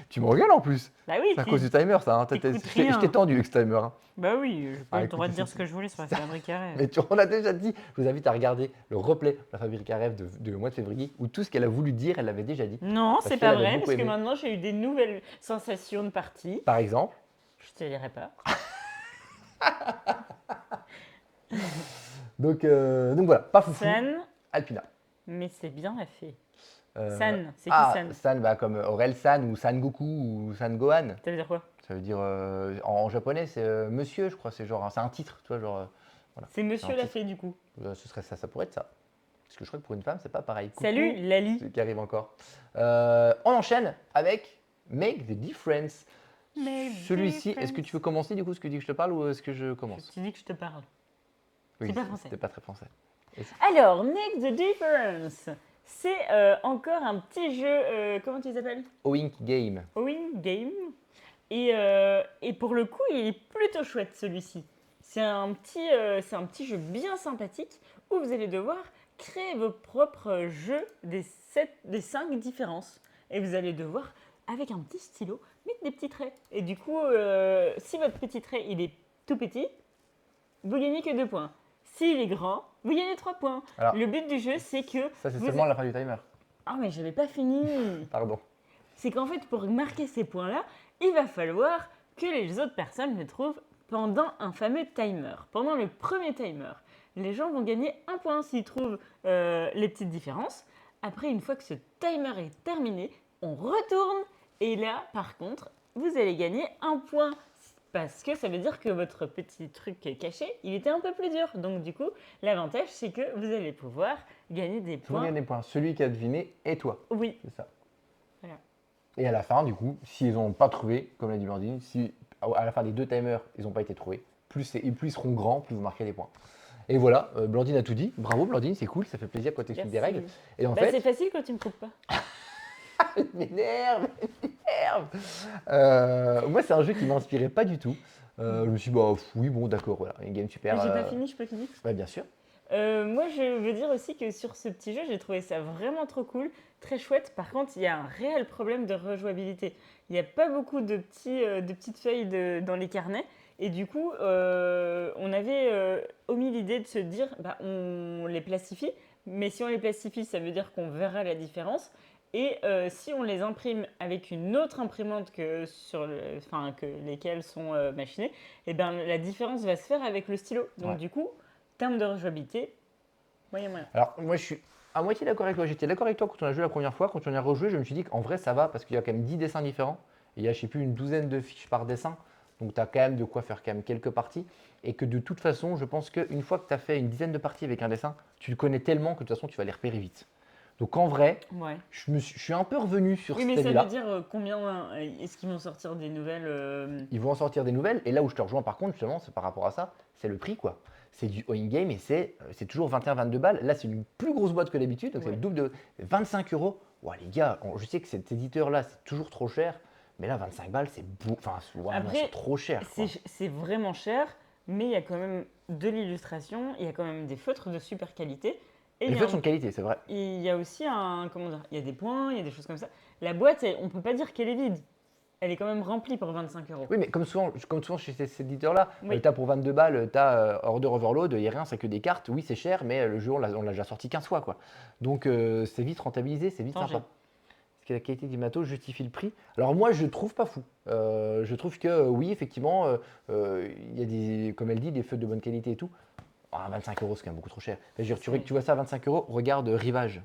Tu me regardes en plus. Bah oui, C'est à cause du timer, ça. Hein. t'écoutes Je t'ai rien. tendu avec ce timer. Hein. Bah oui, j'ai pas Ah, eu le droit écoute, de dire ce que je voulais sur la fabrique à rêve. mais on l'a déjà dit. Je vous invite à regarder le replay de la Fabrique à rêve de mois de février où tout ce qu'elle a voulu dire, elle l'avait déjà dit. Non, Parce c'est qu'elle pas avait vrai, beaucoup parce que aimé. maintenant j'ai eu des nouvelles sensations de partie. Par exemple. Je te dirai pas. Donc voilà, pas foufou. San, Alpina. mais c'est bien la fée. Euh, San, c'est qui ah, San? San, bah, comme Aurel San ou San Goku ou San Gohan. Ça veut dire quoi? Ça veut dire en japonais, c'est monsieur, je crois. C'est genre, c'est un titre, tu vois, genre. Voilà. C'est Monsieur un la titre. fée du coup. Ce serait ça, ça pourrait être ça. Parce que je crois que pour une femme, c'est pas pareil. Coucou, Salut Lali. ceux qui arrive encore. On enchaîne avec Make the Difference. Make Celui-ci, est-ce que difference. tu veux commencer du coup, ce que tu dis que je te parle ou est-ce que je commence? Tu dis que je te parle. Oui, c'est pas français. C'était pas très français. Alors, Make the Difference. C'est encore un petit jeu, comment tu l'appelles? Oink Game. Owing Game. Et pour le coup, il est plutôt chouette celui-ci. C'est c'est un petit jeu bien sympathique où vous allez devoir créer vos propres jeux des 5 différences. Et vous allez devoir, avec un petit stylo, mettre des petits traits. Et du coup, si votre petit trait il est tout petit, vous gagnez que 2 points. S'il est grand, vous gagnez 3 points. Alors, Le but du jeu, c'est que... ça, c'est vous- seulement la fin du timer. Ah, mais j'avais pas fini. Pardon. C'est qu'en fait, pour marquer ces points-là, il va falloir que les autres personnes les trouvent pendant un fameux timer. Pendant le premier timer, les gens vont gagner 1 point s'ils trouvent les petites différences. Après, une fois que ce timer est terminé, on retourne et là, par contre, vous allez gagner 1 point. Parce que ça veut dire que votre petit truc caché, il était un peu plus dur. Donc du coup, l'avantage, c'est que vous allez pouvoir gagner des Tout le monde points. gagne des points. Celui qui a deviné et toi. Oui, C'est ça. Voilà. Et à la fin, du coup, s'ils n'ont pas trouvé, comme l'a dit Blandine, si à la fin des 2 timers, ils n'ont pas été trouvés, plus ils seront grands, plus vous marquez des points. Et voilà, Blandine a tout dit. Bravo Blandine, c'est cool, ça fait plaisir quand tu expliques des merci. règles. Et en Bah, c'est fait, facile quand tu me coupes pas. il m'énerve, il m'énerve. Moi, c'est un jeu qui m'inspirait pas du tout. Je me suis dit, bah, oui, bon, d'accord, voilà, une game super. J'ai pas fini, je peux finir. Ouais, bien sûr. Moi, je veux dire aussi que sur ce petit jeu, j'ai trouvé ça vraiment trop cool, très chouette. Par contre, il y a un réel problème de rejouabilité. Il n'y a pas beaucoup de petites feuilles dans les carnets. Et du coup, on avait omis l'idée de se dire, bah, on les placifie. Mais si on les placifie, ça veut dire qu'on verra la différence. Et si on les imprime avec une autre imprimante que lesquelles sont machinées, et ben, la différence va se faire avec le stylo. Donc Ouais. du coup, termes de rejouabilité, moyen. Alors, moi, je suis à moitié d'accord avec toi. J'étais d'accord avec toi quand on a joué la première fois. Quand on a rejoué, je me suis dit qu'en vrai, ça va parce qu'il y a quand même 10 dessins différents. Et il y a, je sais plus, une douzaine de fiches par dessin. Donc, tu as quand même de quoi faire quand même quelques parties. Et que de toute façon, je pense qu'une fois que tu as fait une dizaine de parties avec un dessin, tu le connais tellement que de toute façon, tu vas les repérer vite. Donc, en vrai, Ouais. je suis un peu revenu sur Oui, cet mais ça avis-là. veut dire combien est-ce qu'ils vont sortir des nouvelles Ils vont en sortir des nouvelles. Et là où je te rejoins, par contre, justement, c'est par rapport à ça, c'est le prix, quoi. C'est du Oing Game et c'est toujours 21-22 balles. Là, c'est une plus grosse boîte que d'habitude, donc c'est Ouais. le double de 25 euros. Ouais, les gars, je sais que cet éditeur-là, c'est toujours trop cher, mais là, 25 balles, c'est enfin, ouais, non, Après, c'est trop cher. Quoi. C'est vraiment cher, mais il y a quand même de l'illustration, il y a quand même des feutres de super qualité. Et Et il les y a feutres un- sont de qualité, c'est vrai. il y a aussi comment dire, il y a des points, il y a des choses comme ça. La boîte, on peut pas dire qu'elle est vide. Elle est quand même remplie pour 25 euros. Oui, mais comme souvent chez cet éditeur-là, Oui. tu as pour 22 balles, tu as Order Overload, il n'y a rien, c'est que des cartes. Oui, c'est cher, mais le jeu, on l'a déjà sorti 15 fois. Quoi. Donc, c'est vite rentabilisé, c'est vite Danger. sympa. Parce que la qualité du matos justifie le prix. Alors, moi, je trouve pas fou. Je trouve que, oui, effectivement, il y a des, comme elle dit, des feutres de bonne qualité et tout. Ah, 25 euros, c'est quand même beaucoup trop cher. Je veux dire, tu vois ça à 25 euros, regarde Rivage.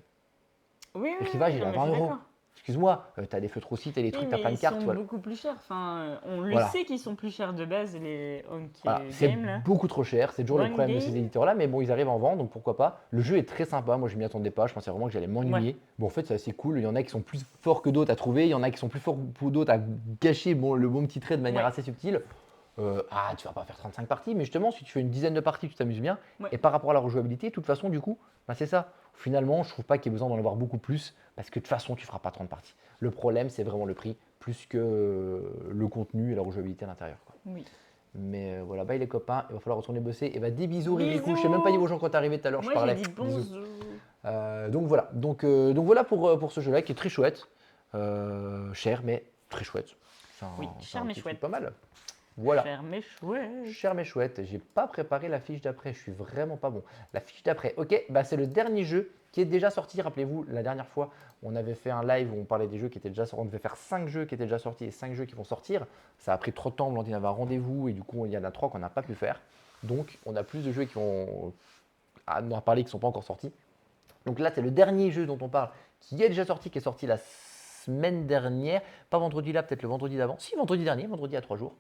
Oui, oui, Rivage, oui, il est non, à mais 20 je suis euros. d'accord. excuse-moi, tu as des feutres aussi, tu as des Oui, trucs, tu mais pas une ils carte. sont Voilà. beaucoup plus chers. Enfin, on le Voilà. sait qu'ils sont plus chers de base, les Voilà, Honkai c'est Game là. beaucoup trop cher, c'est toujours le One problème de ces Game. éditeurs-là, mais bon, ils arrivent à en vendre, donc pourquoi pas. Le jeu est très sympa, moi je m'y attendais pas, je pensais vraiment que j'allais Ouais. m'ennuyer. Bon, en fait, c'est assez cool, il y en a qui sont plus forts que d'autres à trouver, il y en a qui sont plus forts que d'autres à gâcher le bon petit trait de manière Ouais. assez subtile. Tu vas pas faire 35 parties, mais justement, si tu fais une dizaine de parties, tu t'amuses bien. Ouais. Et par rapport à la rejouabilité, de toute façon, du coup, bah, c'est ça. Finalement, je trouve pas qu'il y ait besoin d'en avoir beaucoup plus, parce que de toute façon, tu feras pas 30 parties. Le problème, c'est vraiment le prix, plus que le contenu et la rejouabilité à l'intérieur, quoi. Oui. Mais voilà, bye les copains, il va falloir retourner bosser. Et bah des bisous Ririkou, je sais Bisous. même pas dit aux gens quand t'es arrivé tout à l'heure, je Moi j'ai parlais. dit Bisous. bonjour. Donc voilà, donc voilà pour ce jeu-là qui est très chouette. Cher mais très chouette. Oui, C'est cher un mais petit truc chouette. pas mal. Voilà. Cher mais chouette. Cher mais chouette, j'ai pas préparé la fiche d'après, je suis vraiment pas bon. La fiche d'après, ok, bah c'est le dernier jeu qui est déjà sorti. Rappelez-vous, la dernière fois, on avait fait un live où on parlait des jeux qui étaient déjà sortis. On devait faire 5 jeux qui étaient déjà sortis et 5 jeux qui vont sortir. Ça a pris trop de temps, Blandine avait un rendez-vous et du coup, il y en a 3 qu'on n'a pas pu faire. Donc, on a plus de jeux qui vont à en parler qui ne sont pas encore sortis. Donc là, c'est le dernier jeu dont on parle qui est déjà sorti, qui est sorti la semaine dernière. Pas vendredi là, peut-être le vendredi d'avant. Si, vendredi dernier, vendredi à 3 jours.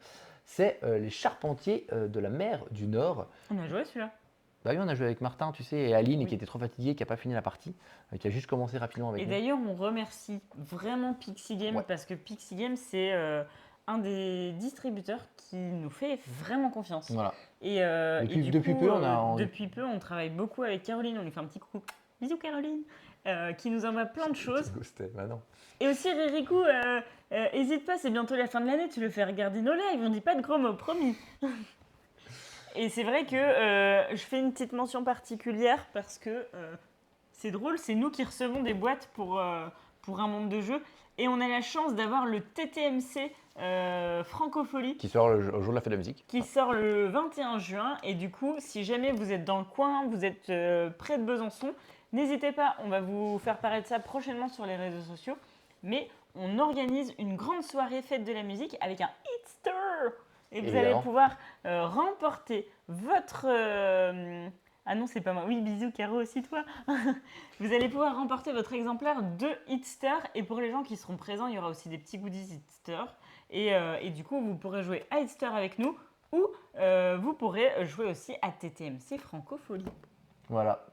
C'est les Charpentiers de la mer du Nord. On a joué à celui-là. Bah oui, on a joué avec Martin, tu sais, et Aline, Oui. qui était trop fatiguée, qui n'a pas fini la partie, qui a juste commencé rapidement avec Et nous. d'ailleurs, on remercie vraiment Pixie Game Ouais. parce que Pixie Game, c'est un des distributeurs qui nous fait vraiment confiance. Voilà. Et Depuis peu, depuis peu, on travaille beaucoup avec Caroline. On lui fait un petit coucou. Bisous Caroline. Qui nous envoie plein de choses. Bah non. Et aussi Ririkou, hésite pas, c'est bientôt la fin de l'année, tu le fais regarder nos lives, on dit pas de gros mots, promis. Et c'est vrai que je fais une petite mention particulière parce que c'est drôle, c'est nous qui recevons des boîtes pour un monde de jeux. Et on a la chance d'avoir le TTMC Francophonie Qui sort au jour de la fête de la musique. qui sort le 21 juin. Et du coup, si jamais vous êtes dans le coin, vous êtes près de Besançon, n'hésitez pas, on va vous faire paraître ça prochainement sur les réseaux sociaux. Mais on organise une grande soirée fête de la musique avec un Hitster. Et vous allez Évidemment. pouvoir remporter votre... Ah non, c'est pas moi. Oui, bisous, Caro, aussi toi. Vous allez pouvoir remporter votre exemplaire de Hitster. Et pour les gens qui seront présents, il y aura aussi des petits goodies Hitster. Et du coup, vous pourrez jouer à Hitster avec nous ou vous pourrez jouer aussi à TTMC Francophonie. Voilà,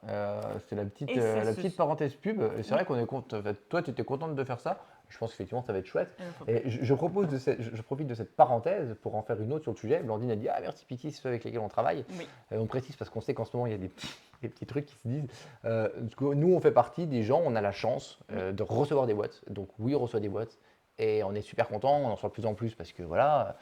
c'est la Et ça petite parenthèse pub. Et c'est vrai qu'on est content. En fait, toi, tu étais contente de faire ça. Je pense qu'effectivement, ça va être chouette. Et je profite de cette parenthèse pour en faire une autre sur le sujet. Blandine a dit ah merci Pixie, c'est ceux avec lesquels on travaille. Oui. On précise parce qu'on sait qu'en ce moment il y a des petits trucs qui se disent. Nous, on fait partie des gens, on a la chance de recevoir des boîtes. Donc oui, on reçoit des boîtes. Et on est super content, on en reçoit de plus en plus parce que voilà,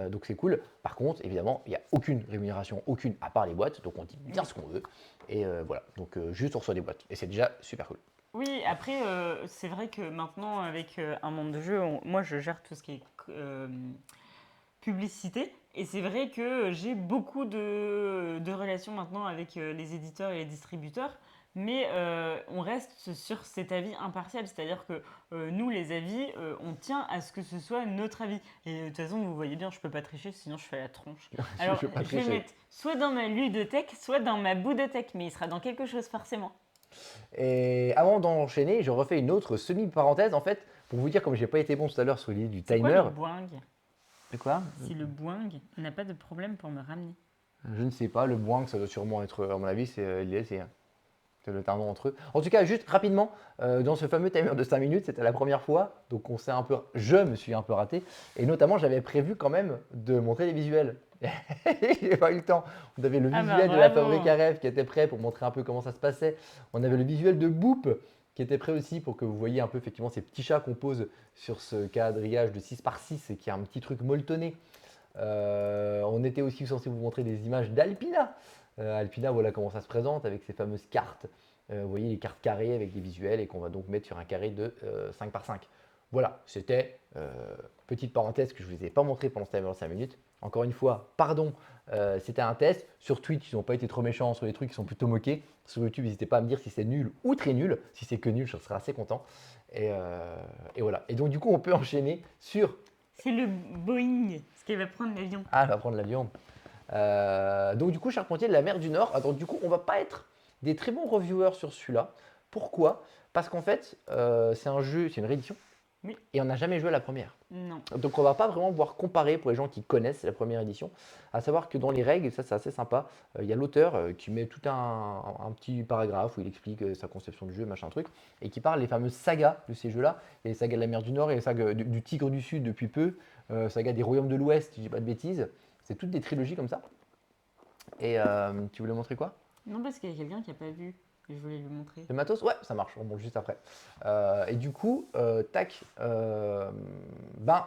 donc c'est cool. Par contre, évidemment, il n'y a aucune rémunération, aucune à part les boîtes, donc on dit bien ce qu'on veut. Et voilà, donc juste on reçoit des boîtes. Et c'est déjà super cool. Oui, après, c'est vrai que maintenant, avec un monde de jeu, moi, je gère tout ce qui est publicité. Et c'est vrai que j'ai beaucoup de relations maintenant avec les éditeurs et les distributeurs. Mais on reste sur cet avis impartial. C'est-à-dire que nous, les avis, on tient à ce que ce soit notre avis. Et de toute façon, vous voyez bien, je ne peux pas tricher, sinon je fais la tronche. Alors, Je peux pas je vais tricher. mettre soit dans ma ludothèque, soit dans ma boudothèque. Mais il sera dans quelque chose, forcément. Et avant d'enchaîner, je refais une autre semi-parenthèse en fait, pour vous dire, comme j'ai pas été bon tout à l'heure sur l'idée du C'est quoi timer. le boing? De quoi? Si le boing n'a pas de problème pour me ramener. Je ne sais pas, le boing, ça doit sûrement être, à mon avis, c'est le tendon entre eux. En tout cas, juste rapidement, dans ce fameux timer de 5 minutes, c'était la première fois, donc je me suis un peu raté, et notamment j'avais prévu quand même de montrer les visuels. J'ai pas eu le temps. On avait le Ah bah, visuel de la bravo. fabrique à rêve qui était prêt pour montrer un peu comment ça se passait. On avait le visuel de Boop qui était prêt aussi pour que vous voyiez un peu effectivement ces petits chats qu'on pose sur ce quadrillage de 6x6 et qui a un petit truc molletonné. On était aussi censé vous montrer des images d'Alpina. Alpina, voilà comment ça se présente avec ces fameuses cartes. Vous voyez les cartes carrées avec des visuels et qu'on va donc mettre sur un carré de 5x5. Voilà, c'était petite parenthèse que je ne vous ai pas montré pendant ce timer de 5 minutes. Encore une fois, pardon, c'était un test. Sur Twitch, ils n'ont pas été trop méchants sur les trucs, ils sont plutôt moqués. Sur YouTube, n'hésitez pas à me dire si c'est nul ou très nul. Si c'est que nul, je serai assez content. Et voilà. Et donc, du coup, on peut enchaîner sur. C'est le Boeing, ce qui va prendre l'avion. Ah, elle va prendre l'avion. Donc, du coup, Charpentier de la mer du Nord. Attends, du coup, on va pas être des très bons reviewers sur celui-là. Pourquoi? Parce qu'en fait, c'est un jeu, c'est une réédition. Oui. Et on n'a jamais joué à la première. Non. Donc on va pas vraiment pouvoir comparer pour les gens qui connaissent la première édition. À savoir que dans les règles, ça c'est assez sympa, il y a l'auteur qui met tout un petit paragraphe où il explique sa conception du jeu, machin truc, et qui parle des fameuses sagas de ces jeux-là. Il y a les sagas de la mer du Nord et les sagas du Tigre du Sud depuis peu, saga des Royaumes de l'Ouest, si je dis pas de bêtises. C'est toutes des trilogies comme ça. Et tu voulais montrer quoi? Non, parce qu'il y a quelqu'un qui n'a pas vu. Et je voulais lui montrer. Le matos? Ouais, ça marche, on monte juste après. Et du coup, tac, ben,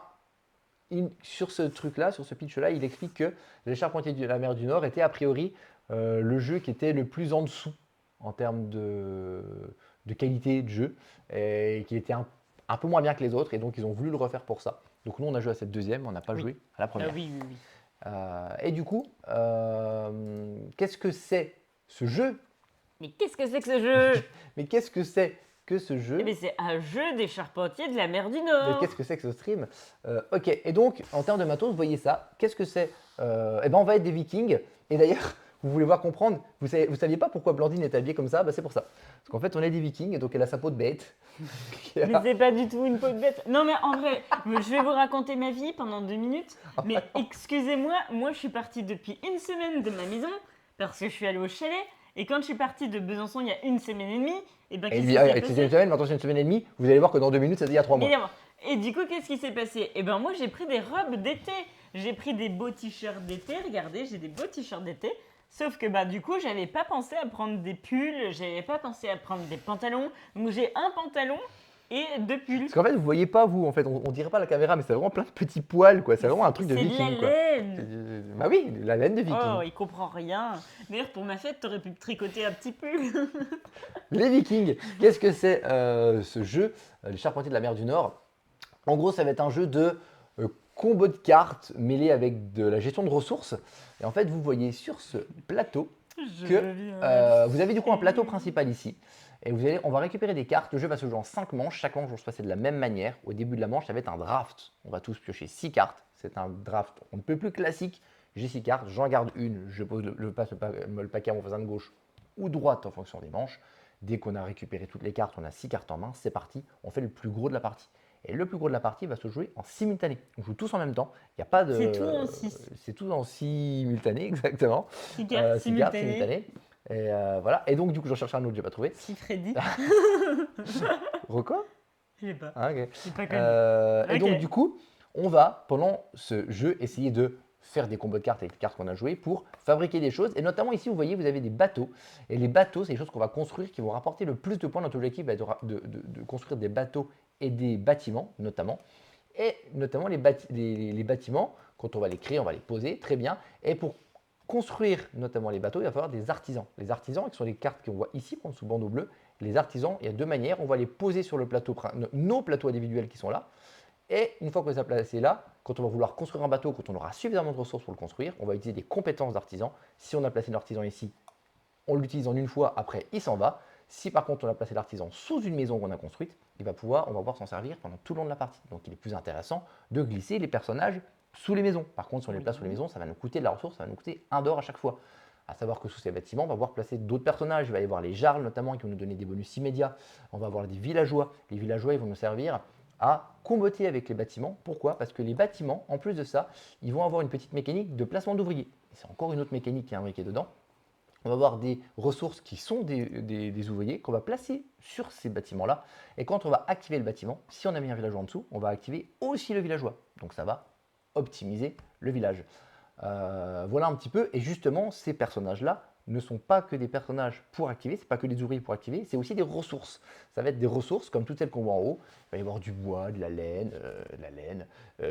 sur ce truc-là, sur ce pitch-là, il explique que les Charpentiers de la mer du Nord était a priori le jeu qui était le plus en dessous en termes de qualité de jeu et qui était un peu moins bien que les autres et donc ils ont voulu le refaire pour ça. Donc nous on a joué à cette deuxième, on n'a pas Oui. joué à la Ah première. oui, oui, oui. Et du coup, qu'est-ce que c'est ce jeu? Mais qu'est-ce que c'est que ce jeu? Mais qu'est-ce que c'est que ce jeu? Eh bien, c'est un jeu des charpentiers de la mer du Mais Nord. qu'est-ce que c'est que ce stream? Ok, et donc en termes de matos, vous voyez ça. Qu'est-ce que c'est? Eh ben, on va être des vikings. Et d'ailleurs, vous voulez voir comprendre, vous saviez pas pourquoi Blandine est habillée comme ça? Bah, c'est pour ça. Parce qu'en fait, on est des vikings, et donc elle a sa peau de bête. Mais c'est pas du tout une peau de bête. Non, mais en vrai, je vais vous raconter ma vie pendant 2 minutes. Mais excusez-moi, moi je suis partie depuis une semaine de ma maison parce que je suis allée au chalet. Et quand je suis partie de Besançon il y a une semaine et demie, et ben Et qu'est-ce lui, qui ah, s'est c'était passé? une semaine, maintenant c'est une semaine et demie. Vous allez voir que dans 2 minutes, c'était il y a 3 mois. Évidemment. Et du coup, qu'est-ce qui s'est passé? Et ben moi j'ai pris des robes d'été. J'ai pris des beaux t-shirts d'été. Regardez, j'ai des beaux t-shirts d'été. Sauf que bah du coup, j'avais pas pensé à prendre des pulls, j'avais pas pensé à prendre des pantalons. Donc j'ai un pantalon et 2 pulls. Parce qu'en fait, vous voyez pas, vous, en fait, on dirait pas à la caméra, mais c'est vraiment plein de petits poils, quoi. C'est vraiment un truc de C'est viking, de la quoi. laine. Bah oui, la laine de viking. Oh, il comprend rien. D'ailleurs, pour ma fête, t'aurais pu me tricoter un petit pull. Les Vikings, qu'est-ce que c'est ce jeu, les Charpentiers de la mer du Nord? En gros, ça va être un jeu de combo de cartes mêlé avec de la gestion de ressources. Et en fait, vous voyez sur ce plateau que vous avez du coup un plateau principal ici. Et on va récupérer des cartes. Le jeu va se jouer en 5 manches. Chaque manche va se passer de la même manière. Au début de la manche, ça va être un draft. On va tous piocher 6 cartes. C'est un draft on ne peut plus classique. J'ai 6 cartes, j'en garde une. Je passe le paquet à mon voisin de gauche ou droite en fonction des manches. Dès qu'on a récupéré toutes les cartes, on a 6 cartes en main. C'est parti. On fait le plus gros de la partie. Et le plus gros de la partie va se jouer en simultané. On joue tous en même temps. Il y a pas de. C'est tout en 6. C'est tout en simultané, exactement. 6 cartes Six cartes simultanées. simultanées. Et voilà. Et donc, du coup, j'en cherche un autre, j'ai pas trouvé. Si Freddy. Reco? Je sais pas. Ah, ok. J'ai pas connu. Et donc, Ok. du coup, on va, pendant ce jeu, essayer de faire des combos de cartes avec les cartes qu'on a jouées pour fabriquer des choses. Et notamment ici, vous voyez, vous avez des bateaux. Et les bateaux, c'est des choses qu'on va construire qui vont rapporter le plus de points. Notre objectif va être de construire des bateaux et des bâtiments, notamment. Et notamment les bâtiments, quand on va les créer, on va les poser, très bien. Et pour construire notamment les bateaux, il va falloir des artisans. Les artisans, qui sont les cartes qu'on voit ici, en dessous bandeau bleu. Les artisans, il y a 2 manières. On va les poser sur le plateau, nos plateaux individuels qui sont là. Et une fois qu'on les a placés là, quand on va vouloir construire un bateau, quand on aura suffisamment de ressources pour le construire, on va utiliser des compétences d'artisan. Si on a placé l'artisan ici, on l'utilise en une fois, après il s'en va. Si par contre on a placé l'artisan sous une maison qu'on a construite, on va pouvoir s'en servir pendant tout le long de la partie. Donc il est plus intéressant de glisser les personnages sous les maisons. Par contre, si on les place sous les maisons, ça va nous coûter de la ressource, ça va nous coûter 1 d'or à chaque fois. À savoir que sous ces bâtiments, on va pouvoir placer d'autres personnages. Il va y avoir les jarls notamment qui vont nous donner des bonus immédiats. On va avoir des villageois. Les villageois, ils vont nous servir à comboter avec les bâtiments. Pourquoi? Parce que les bâtiments, en plus de ça, ils vont avoir une petite mécanique de placement d'ouvriers. C'est encore une autre mécanique qui est imbriquée dedans. On va avoir des ressources qui sont des ouvriers qu'on va placer sur ces bâtiments-là. Et quand on va activer le bâtiment, si on a mis un villageois en dessous, on va activer aussi le villageois. Donc ça va optimiser le village. Voilà un petit peu. Et justement, ces personnages-là ne sont pas que des personnages pour activer, c'est pas que des ouvriers pour activer, c'est aussi des ressources. Ça va être des ressources comme toutes celles qu'on voit en haut. Il va y avoir du bois, de la laine,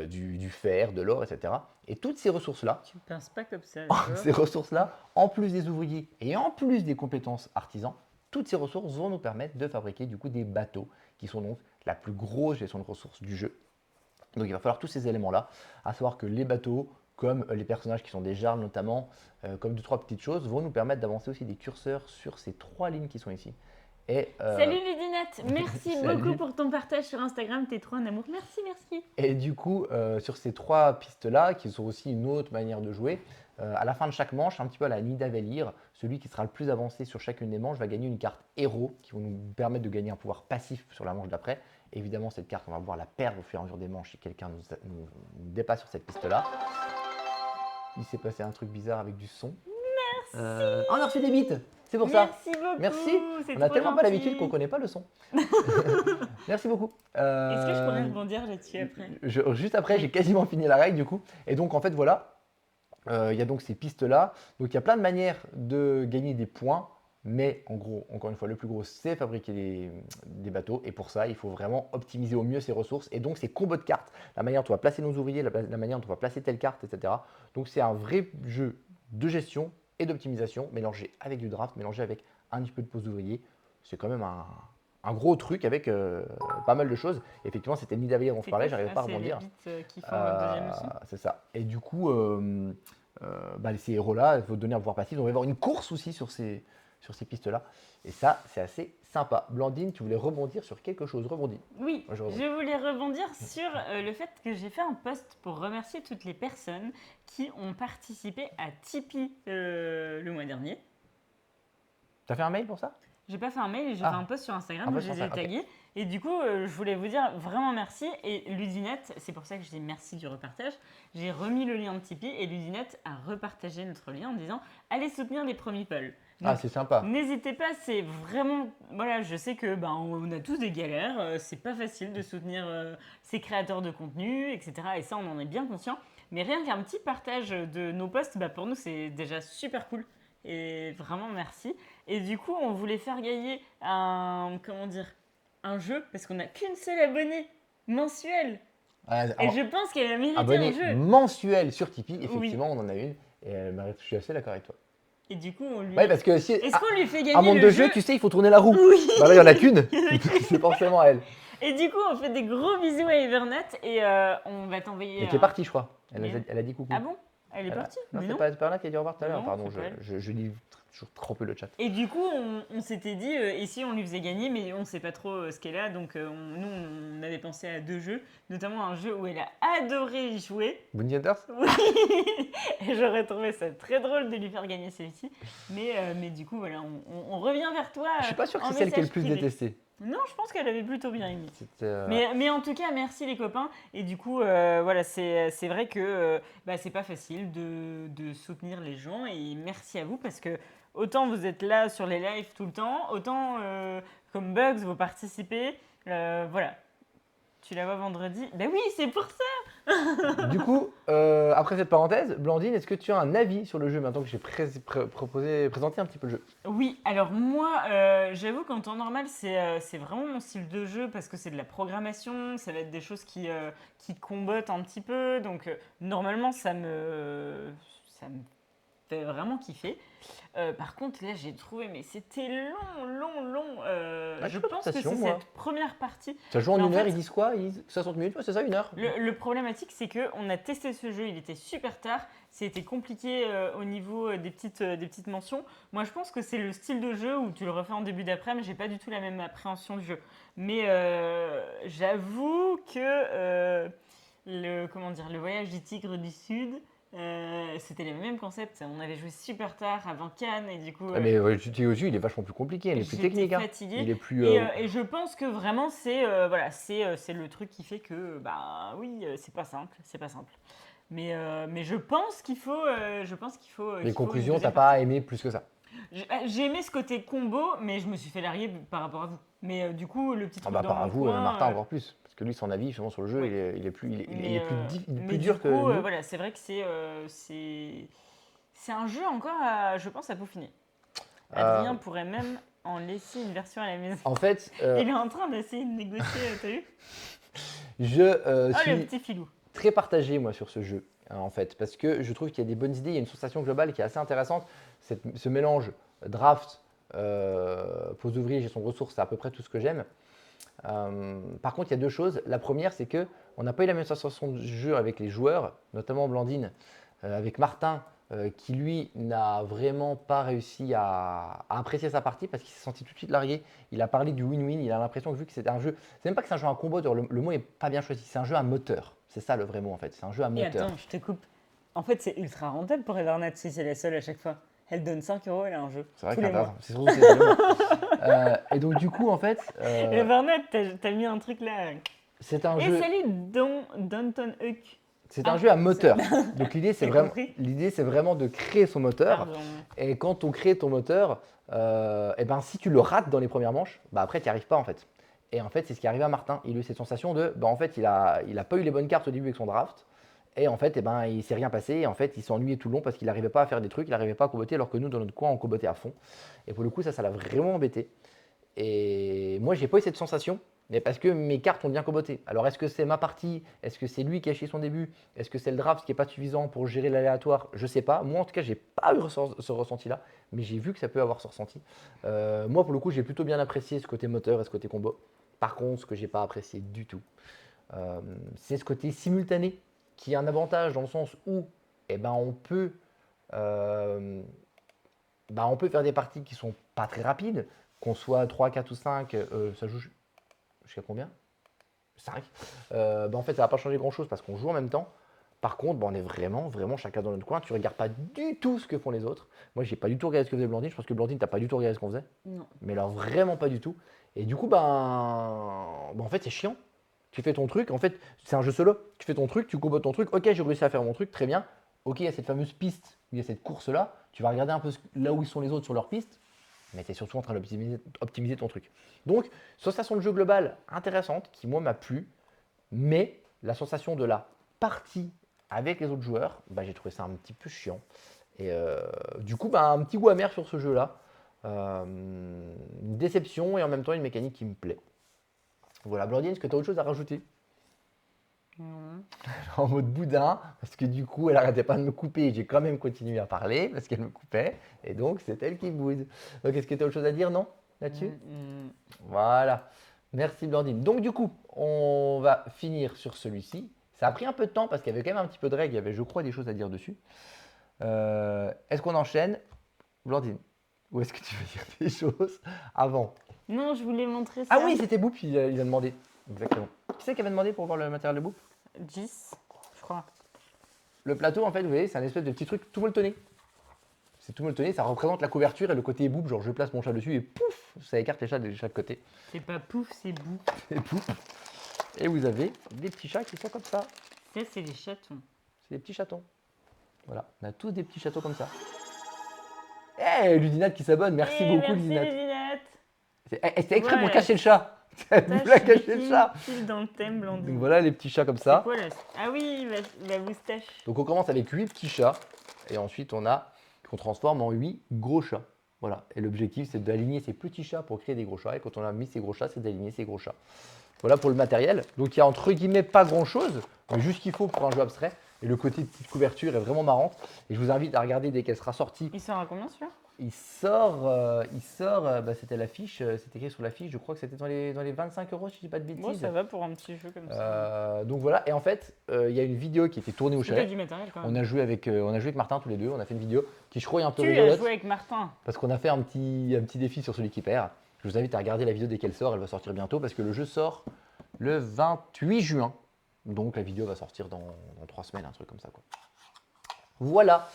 du fer, de l'or, etc. Et toutes ces ressources-là, Tu ne penses pas comme ça. ces ressources-là, en plus des ouvriers et en plus des compétences artisans, toutes ces ressources vont nous permettre de fabriquer du coup des bateaux qui sont donc la plus grosse gestion de ressources du jeu. Donc il va falloir tous ces éléments-là, à savoir que les bateaux, comme les personnages qui sont des jarls notamment, comme 2-3 petites choses, vont nous permettre d'avancer aussi des curseurs sur ces 3 lignes qui sont ici. Et, Salut Ludinette, merci Salut. beaucoup pour ton partage sur Instagram, t'es trop un amour. Merci, merci. Et du coup, sur ces 3 pistes-là, qui sont aussi une autre manière de jouer, à la fin de chaque manche, un petit peu à la Nidavellir, celui qui sera le plus avancé sur chacune des manches va gagner une carte héros qui vont nous permettre de gagner un pouvoir passif sur la manche d'après. Évidemment, cette carte, on va pouvoir la perdre au fur et à mesure des manches si quelqu'un nous dépasse sur cette piste-là. Il s'est passé un truc bizarre avec du son. On a reçu des bits, c'est pour ça. Merci beaucoup. Merci. C'est On a trop tellement pas gentil. l'habitude qu'on ne connaît pas le son. Merci beaucoup. Est-ce que je pourrais rebondir là-dessus après? Juste après, Oui. j'ai quasiment fini la règle du coup. Et donc en fait voilà, il y a donc ces pistes-là. Donc il y a plein de manières de gagner des points. Mais en gros, encore une fois, le plus gros, c'est fabriquer des bateaux. Et pour ça, il faut vraiment optimiser au mieux ses ressources. Et donc, ces combos de cartes, la manière dont on va placer nos ouvriers, la manière dont on va placer telle carte, etc. Donc, c'est un vrai jeu de gestion et d'optimisation, mélangé avec du draft, mélangé avec un petit peu de pose d'ouvrier. C'est quand même un gros truc avec pas mal de choses. Et effectivement, c'était le Nidavellir dont je parlais, j'arrivais pas à rebondir. C'est les bits qui font votre deuxième leçon. C'est ça. Et du coup, ces héros-là, il faut donner un pouvoir passif. Donc, on va y avoir une course aussi sur ces pistes-là. Et ça, c'est assez sympa. Blandine, tu voulais rebondir sur quelque chose. Rebondis. Oui, Moi, je rebondis. je voulais rebondir sur le fait que j'ai fait un post pour remercier toutes les personnes qui ont participé à Tipeee le mois dernier. T'as fait un mail pour ça? J'ai pas fait un mail, j'ai fait un post sur Instagram Un où post je sur les ai Instagram, tagués. Et du coup, je voulais vous dire vraiment merci. Et Ludinette, c'est pour ça que je dis merci du repartage. J'ai remis le lien de Tipeee et Ludinette a repartagé notre lien en disant allez soutenir les Pro Meeple. Ah, c'est sympa. N'hésitez pas, c'est vraiment. Voilà, je sais que on a tous des galères, c'est pas facile de soutenir ces créateurs de contenu, etc. Et ça, on en est bien conscient. Mais rien qu'un petit partage de nos posts, pour nous, c'est déjà super cool. Et vraiment merci. Et du coup, on voulait faire gagner un jeu, parce qu'on n'a qu'une seule abonnée mensuelle. Et je pense qu'elle a mérité abonné un jeu. mensuel sur Tipeee, effectivement, Oui. on en a une. Et elle mérite, je suis assez d'accord avec toi. Et du coup, on lui. Ouais, parce que si. Est-ce qu'on lui fait gagner Un monde le de jeu, tu sais, il faut tourner la roue. Oui. Bah là, il n'y en a qu'une. Il y en a qu'une. C'est forcément elle. Et du coup, on fait des gros bisous à Evernet et on va t'envoyer. Et qui est partie, je crois. Elle Mais- a dit coucou. Ah bon? Elle est partie? Non, Mais c'est non. pas Bernard qui a dit au revoir tout à l'heure. Non, Pardon, c'est pas elle. je lis toujours trop peu le chat. Et du coup, on s'était dit, ici, on lui faisait gagner, mais on ne sait pas trop ce qu'elle a. Donc, nous, on avait pensé à 2 jeux, notamment un jeu où elle a adoré y jouer. Bounty Hunters? Oui. Et j'aurais trouvé ça très drôle de lui faire gagner celui-ci. Mais du coup, voilà, on revient vers toi. Je suis pas sûr que en c'est celle qui est le message plus privé. détestée. Non, je pense qu'elle avait plutôt bien aimé. C'était, Mais en tout cas, merci les copains. Et du coup, voilà, c'est vrai que c'est pas facile de soutenir les gens. Et merci à vous parce que autant vous êtes là sur les lives tout le temps, autant comme Bugs, vous participez. Voilà. Tu la vois vendredi? Ben oui, c'est pour ça! Du coup, après cette parenthèse, Blandine, est-ce que tu as un avis sur le jeu maintenant que j'ai présenté un petit peu le jeu? Oui, alors moi, j'avoue qu'en temps normal, c'est vraiment mon style de jeu parce que c'est de la programmation, ça va être des choses qui combattent un petit peu. Donc, normalement, ça me fait vraiment kiffer. Par contre, là, j'ai trouvé, mais c'était long. Ah, Je j'ai pas pense que c'est l'impression, moi. cette première partie. Ça joue en Mais en une heure, fait- ils disent quoi? Ils disent 60 minutes? Ouais, c'est ça, une heure. Le problématique, c'est qu'on a testé ce jeu, il était super tard, c'était compliqué au niveau des petites mentions. Moi, je pense que c'est le style de jeu où tu le refais en début d'après-midi, j'ai pas du tout la même appréhension du jeu. Mais j'avoue que le voyage du tigre du Sud, c'était le même concept. On avait joué super tard avant Cannes et du coup. Ah, mais TOG, il est vachement plus compliqué, il est plus J'étais technique. Hein. fatiguée. Il est plus. Et je pense que vraiment c'est le truc qui fait que oui, c'est pas simple. Mais je pense qu'il faut Les qu'il faut conclusions, une t'as deuxième pas aimé plus que ça. j'ai aimé ce côté combo, mais je me suis fait larguer par rapport à vous. Mais du coup, le petit Ah truc bah dans par à mon vous, coin, Martin encore plus. Parce que lui, son avis justement sur le jeu, ouais. il est plus, il est mais, plus dur que du coup, nous. voilà, c'est vrai que c'est un jeu encore, je pense, à peaufiner. Adrien pourrait même en laisser une version à la maison. En fait, Il est en train d'essayer de négocier, t'as vu? je Oh, suis le petit filou. très partagé moi sur ce jeu, hein, en fait, parce que je trouve qu'il y a des bonnes idées, il y a une sensation globale qui est assez intéressante. Ce mélange draft, pose d'ouvrier, gestion de ressources, c'est à peu près tout ce que j'aime. Par contre, il y a deux choses. La première, c'est que on n'a pas eu la même sensation de jeu avec les joueurs, notamment Blandine, avec Martin, qui lui n'a vraiment pas réussi à apprécier sa partie parce qu'il s'est senti tout de suite largué. Il a parlé du win-win, il a l'impression que vu que c'était un jeu, c'est même pas que c'est un jeu à combo, le mot est pas bien choisi, c'est un jeu à moteur. C'est ça le vrai mot en fait, c'est un jeu à Et moteur. attends, je te coupe. En fait, c'est ultra rentable pour Evernet si c'est la seule à chaque fois. Elle donne 5 euros, elle a un jeu. C'est vrai tous les mois. qu'intéressant. C'est surtout c'est le et donc du coup en fait, Et Bernard, t'as mis un truc là. c'est un Et jeu. salut Danton Huck. C'est un jeu à moteur. Donc J'ai l'idée c'est vraiment de créer son moteur. Pardon. Et quand on crée ton moteur, et ben si tu le rates dans les premières manches, bah après tu n'y arrives pas en fait. Et en fait c'est ce qui est arrivé à Martin. Il a eu cette sensation de, bah en fait il a pas eu les bonnes cartes au début avec son draft. Et en fait, il s'est rien passé. Et en fait, il s'est ennuyé tout le long parce qu'il n'arrivait pas à faire des trucs, il n'arrivait pas à comboter, alors que nous, dans notre coin, on combotait à fond. Et pour le coup, ça l'a vraiment embêté. Et moi, j'ai pas eu cette sensation, mais parce que mes cartes ont bien comboté. Alors, est-ce que c'est ma partie? Est-ce que c'est lui qui a chié son début? Est-ce que c'est le draft qui n'est pas suffisant pour gérer l'aléatoire? Je sais pas. Moi, en tout cas, j'ai pas eu ce ressenti-là, mais j'ai vu que ça peut avoir ce ressenti. Moi, pour le coup, j'ai plutôt bien apprécié ce côté moteur et ce côté combo. Par contre, ce que j'ai pas apprécié du tout, c'est ce côté simultané qui est un avantage dans le sens où eh ben, on peut faire des parties qui sont pas très rapides, qu'on soit 3, 4 ou 5, ça joue jusqu'à combien? 5. En fait, ça va pas changer grand chose parce qu'on joue en même temps. Par contre, on est vraiment chacun dans notre coin. Tu regardes pas du tout ce que font les autres. Moi, j'ai pas du tout regardé ce que faisait Blandine. Je pense que Blandine, t'as pas du tout regardé ce qu'on faisait. Non. Mais alors, vraiment pas du tout. Et du coup, en fait, c'est chiant. Tu fais ton truc, en fait, c'est un jeu solo. Tu fais ton truc, tu combats ton truc. Ok, j'ai réussi à faire mon truc, très bien. Ok, il y a cette fameuse piste, il y a cette course-là. Tu vas regarder un peu là où ils sont les autres sur leur piste, mais tu es surtout en train d'optimiser ton truc. Donc, sensation de jeu globale intéressante, qui moi m'a plu, mais la sensation de la partie avec les autres joueurs, j'ai trouvé ça un petit peu chiant. Et du coup, un petit goût amer sur ce jeu-là. Une déception et en même temps une mécanique qui me plaît. Voilà, Blandine, est-ce que tu as autre chose à rajouter? En mode boudin, parce que du coup, elle arrêtait pas de me couper et j'ai quand même continué à parler parce qu'elle me coupait. Et donc, c'est elle qui boude. Donc, est-ce que tu as autre chose à dire, non? Là-dessus? Voilà. Merci, Blandine. Donc, du coup, on va finir sur celui-ci. Ça a pris un peu de temps parce qu'il y avait quand même un petit peu de règles. Il y avait, je crois, des choses à dire dessus. Est-ce qu'on enchaîne? Blandine, ou est-ce que tu veux dire des choses avant? Non, je voulais montrer ça. Ah oui, c'était Boop, il a demandé. Exactement. Qui c'est qui avait demandé pour voir le matériel de Boop? 10, je crois. Le plateau, en fait, vous voyez, c'est un espèce de petit truc tout molletonné. C'est tout molletonné, ça représente la couverture et le côté Boop, genre je place mon chat dessus et pouf, ça écarte les chats de chaque côté. C'est pas pouf, c'est bout. Et pouf. Et vous avez des petits chats qui sont comme ça. Ça, c'est les chatons. C'est des petits chatons. Voilà, on a tous des petits chatons comme ça. Eh, Ludinate qui s'abonne, merci beaucoup Ludinate. Ludinate. C'était exprès pour Ouais. cacher le chat. Elle voulait cacher le chat. Pile dans le thème, Blandine. Donc voilà les petits chats comme C'est ça. quoi, là Ah oui, la moustache. Donc on commence avec 8 petits chats et ensuite qu'on transforme en 8 gros chats. Voilà. Et l'objectif c'est d'aligner ces petits chats pour créer des gros chats. Et quand on a mis ces gros chats, c'est d'aligner ces gros chats. Voilà pour le matériel. Donc il y a entre guillemets pas grand chose, mais juste ce qu'il faut pour un jeu abstrait. Et le côté petite couverture est vraiment marrante. Et je vous invite à regarder dès qu'elle sera sortie. Il sort à combien celui-là? Il sort, c'était l'affiche, c'était écrit sur l'affiche, je crois que c'était dans les 25 euros si je dis pas de bêtises. Bon, ça va pour un petit jeu comme ça. Donc voilà, et en fait, il y a une vidéo qui a été tournée au Il y a chalet. du matériel quand même. On a joué avec Martin tous les deux, on a fait une vidéo qui je crois est un peu Tu as rigolote. joué avec Martin. Parce qu'on a fait un petit défi sur celui qui perd. Je vous invite à regarder la vidéo dès qu'elle sort, elle va sortir bientôt parce que le jeu sort le 28 juin. Donc la vidéo va sortir dans 3 semaines, un truc comme ça quoi. Voilà,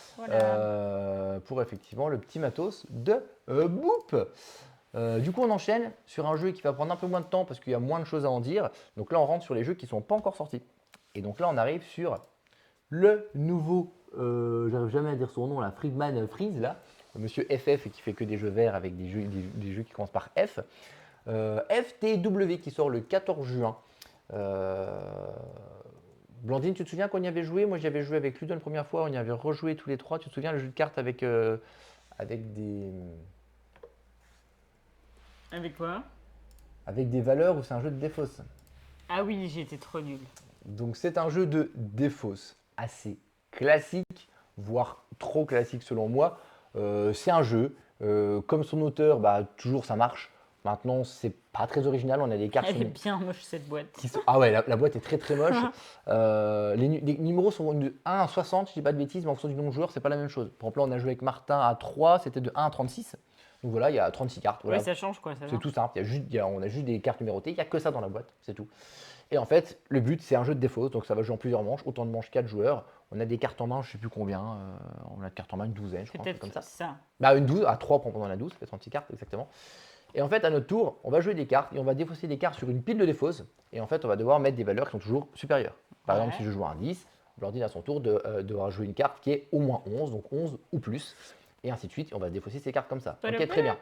pour effectivement le petit matos de Boop. Du coup, on enchaîne sur un jeu qui va prendre un peu moins de temps parce qu'il y a moins de choses à en dire. Donc là, on rentre sur les jeux qui ne sont pas encore sortis. Et donc là, on arrive sur le nouveau, j'arrive jamais à dire son nom, la Friedman Freeze, là, monsieur FF qui fait que des jeux verts avec des jeux qui commencent par F. FTW qui sort le 14 juin. Blandine, tu te souviens qu'on y avait joué? Moi, j'y avais joué avec Ludon la première fois, on y avait rejoué tous les trois. Tu te souviens le jeu de cartes avec des... Avec quoi? Avec des valeurs ou c'est un jeu de défausse? Ah oui, j'étais trop nulle. Donc, c'est un jeu de défausse assez classique, voire trop classique selon moi. C'est un jeu, comme son auteur, toujours ça marche. Maintenant, c'est pas très original, on a des cartes... Elle est bien moche cette boîte. Ah ouais, la boîte est très très moche. Les numéros sont de 1 à 60, je dis pas de bêtises, mais en fonction du nombre de joueurs, c'est pas la même chose. Par exemple, là, on a joué avec Martin à 3, c'était de 1 à 36. Donc voilà, il y a 36 cartes. Voilà. Ouais, ça change quoi, ça C'est tout simple, on a juste des cartes numérotées, il n'y a que ça dans la boîte, c'est tout. Et en fait, le but, c'est un jeu de défausse, donc ça va jouer en plusieurs manches, autant de manches 4 joueurs. On a des cartes en main, je ne sais plus combien, on a de cartes en main une douzaine, je C'est crois, un truc peut-être comme ça. ça. Bah, une 12, à 3 pour pendant la 12, ça fait 36 cartes exactement. Et en fait, à notre tour, on va jouer des cartes et on va défausser des cartes sur une pile de défausse. Et en fait, on va devoir mettre des valeurs qui sont toujours supérieures. Par exemple, si je joue un 10, Blandine à son tour devra jouer une carte qui est au moins 11, donc 11 ou plus. Et ainsi de suite, on va défausser ces cartes comme ça. Ok, très bien.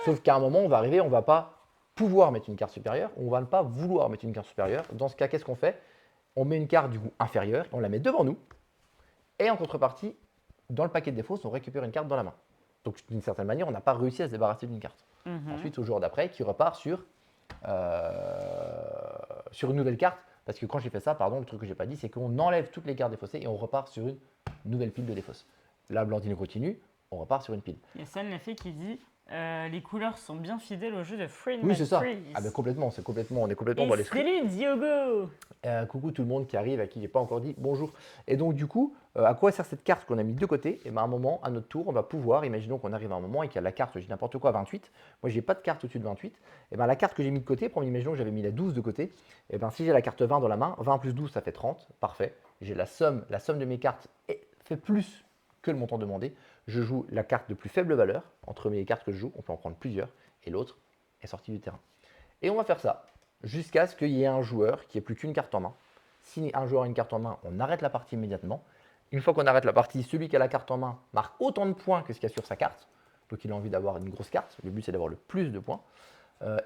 Sauf qu'à un moment, on va arriver, on ne va pas pouvoir mettre une carte supérieure, on ne va ne pas vouloir mettre une carte supérieure. Dans ce cas, qu'est-ce qu'on fait? On met une carte du coup inférieure, on la met devant nous. Et en contrepartie, dans le paquet de défausse, on récupère une carte dans la main. Donc d'une certaine manière, on n'a pas réussi à se débarrasser d'une carte. Ensuite, au jour d'après, qui repart sur une nouvelle carte. Parce que quand j'ai fait ça, pardon, le truc que j'ai pas dit, c'est qu'on enlève toutes les cartes défaussées et on repart sur une nouvelle pile de défausse. Là, Blandine continue, on repart sur une pile. Il y a San Lafay qui dit les couleurs sont bien fidèles au jeu de Friend Oui, c'est ça. Freeze. Ah ben complètement, on est complètement Et dans l'esprit. salut Diogo. Coucou tout le monde qui arrive, à qui j'ai pas encore dit bonjour. Et donc du coup, à quoi sert cette carte qu'on a mis de côté? Et ben à un moment, à notre tour, on va pouvoir, imaginons qu'on arrive à un moment et qu'il y a la carte, je dis n'importe quoi, 28. Moi, j'ai pas de carte au-dessus de 28. Et ben la carte que j'ai mis de côté, imaginons que j'avais mis la 12 de côté. Et ben si j'ai la carte 20 dans la main, 20 plus 12, ça fait 30. Parfait. J'ai la somme de mes cartes fait plus que le montant demandé. Je joue la carte de plus faible valeur entre mes cartes que je joue. On peut en prendre plusieurs. Et l'autre est sorti du terrain. Et on va faire ça jusqu'à ce qu'il y ait un joueur qui ait plus qu'une carte en main. Si un joueur a une carte en main, on arrête la partie immédiatement. Une fois qu'on arrête la partie, celui qui a la carte en main marque autant de points que ce qu'il y a sur sa carte. Donc il a envie d'avoir une grosse carte. Le but, c'est d'avoir le plus de points.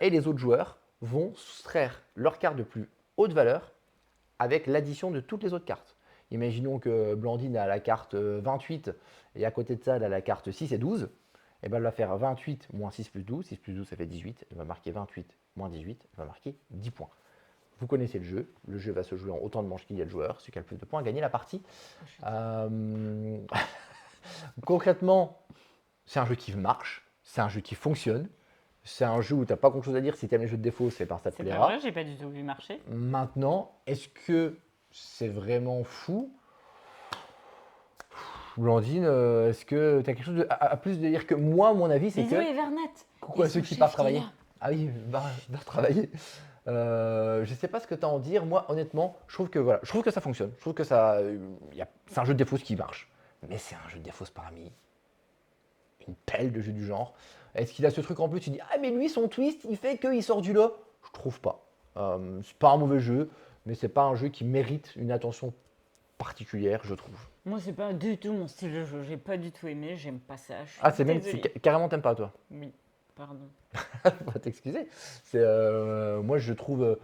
Et les autres joueurs vont soustraire leur carte de plus haute valeur avec l'addition de toutes les autres cartes. Imaginons que Blandine a la carte 28 et à côté de ça, elle a la carte 6 et 12. Et ben, elle va faire 28 moins 6 plus 12. 6 plus 12, ça fait 18. Elle va marquer 28 moins 18. Elle va marquer 10 points. Vous connaissez le jeu. Le jeu va se jouer en autant de manches qu'il y a de joueurs. Celui qui a le plus de points a gagné la partie. Concrètement, c'est un jeu qui marche. C'est un jeu qui fonctionne. C'est un jeu où tu n'as pas grand-chose à dire. Si tu aimes les jeux de défaut, c'est par ça te C'est plaira. pas vrai, j'ai pas du tout vu marcher. Maintenant, est-ce que c'est vraiment fou? Blandine, est-ce que tu as quelque chose à plus de dire que moi? Mon avis, c'est Bisous que. Evernet. Coucou à ceux qui partent travailler. Ah oui, va travailler. Je ne sais pas ce que tu as à en dire. Moi, honnêtement, je trouve que ça fonctionne. Je trouve que c'est un jeu de défausse qui marche. Mais c'est un jeu de défausse parmi une pelle de jeux du genre. Est-ce qu'il a ce truc en plus? Tu dis, ah mais lui, son twist, il fait qu'il sort du lot. Je trouve pas. C'est pas un mauvais jeu, mais c'est pas un jeu qui mérite une attention particulière, je trouve. Moi, c'est pas du tout mon style de jeu. J'ai pas du tout aimé. J'aime pas ça. Je suis C'est désolée. carrément t'aimes pas toi. Oui, pardon. On va t'excuser. Moi je trouve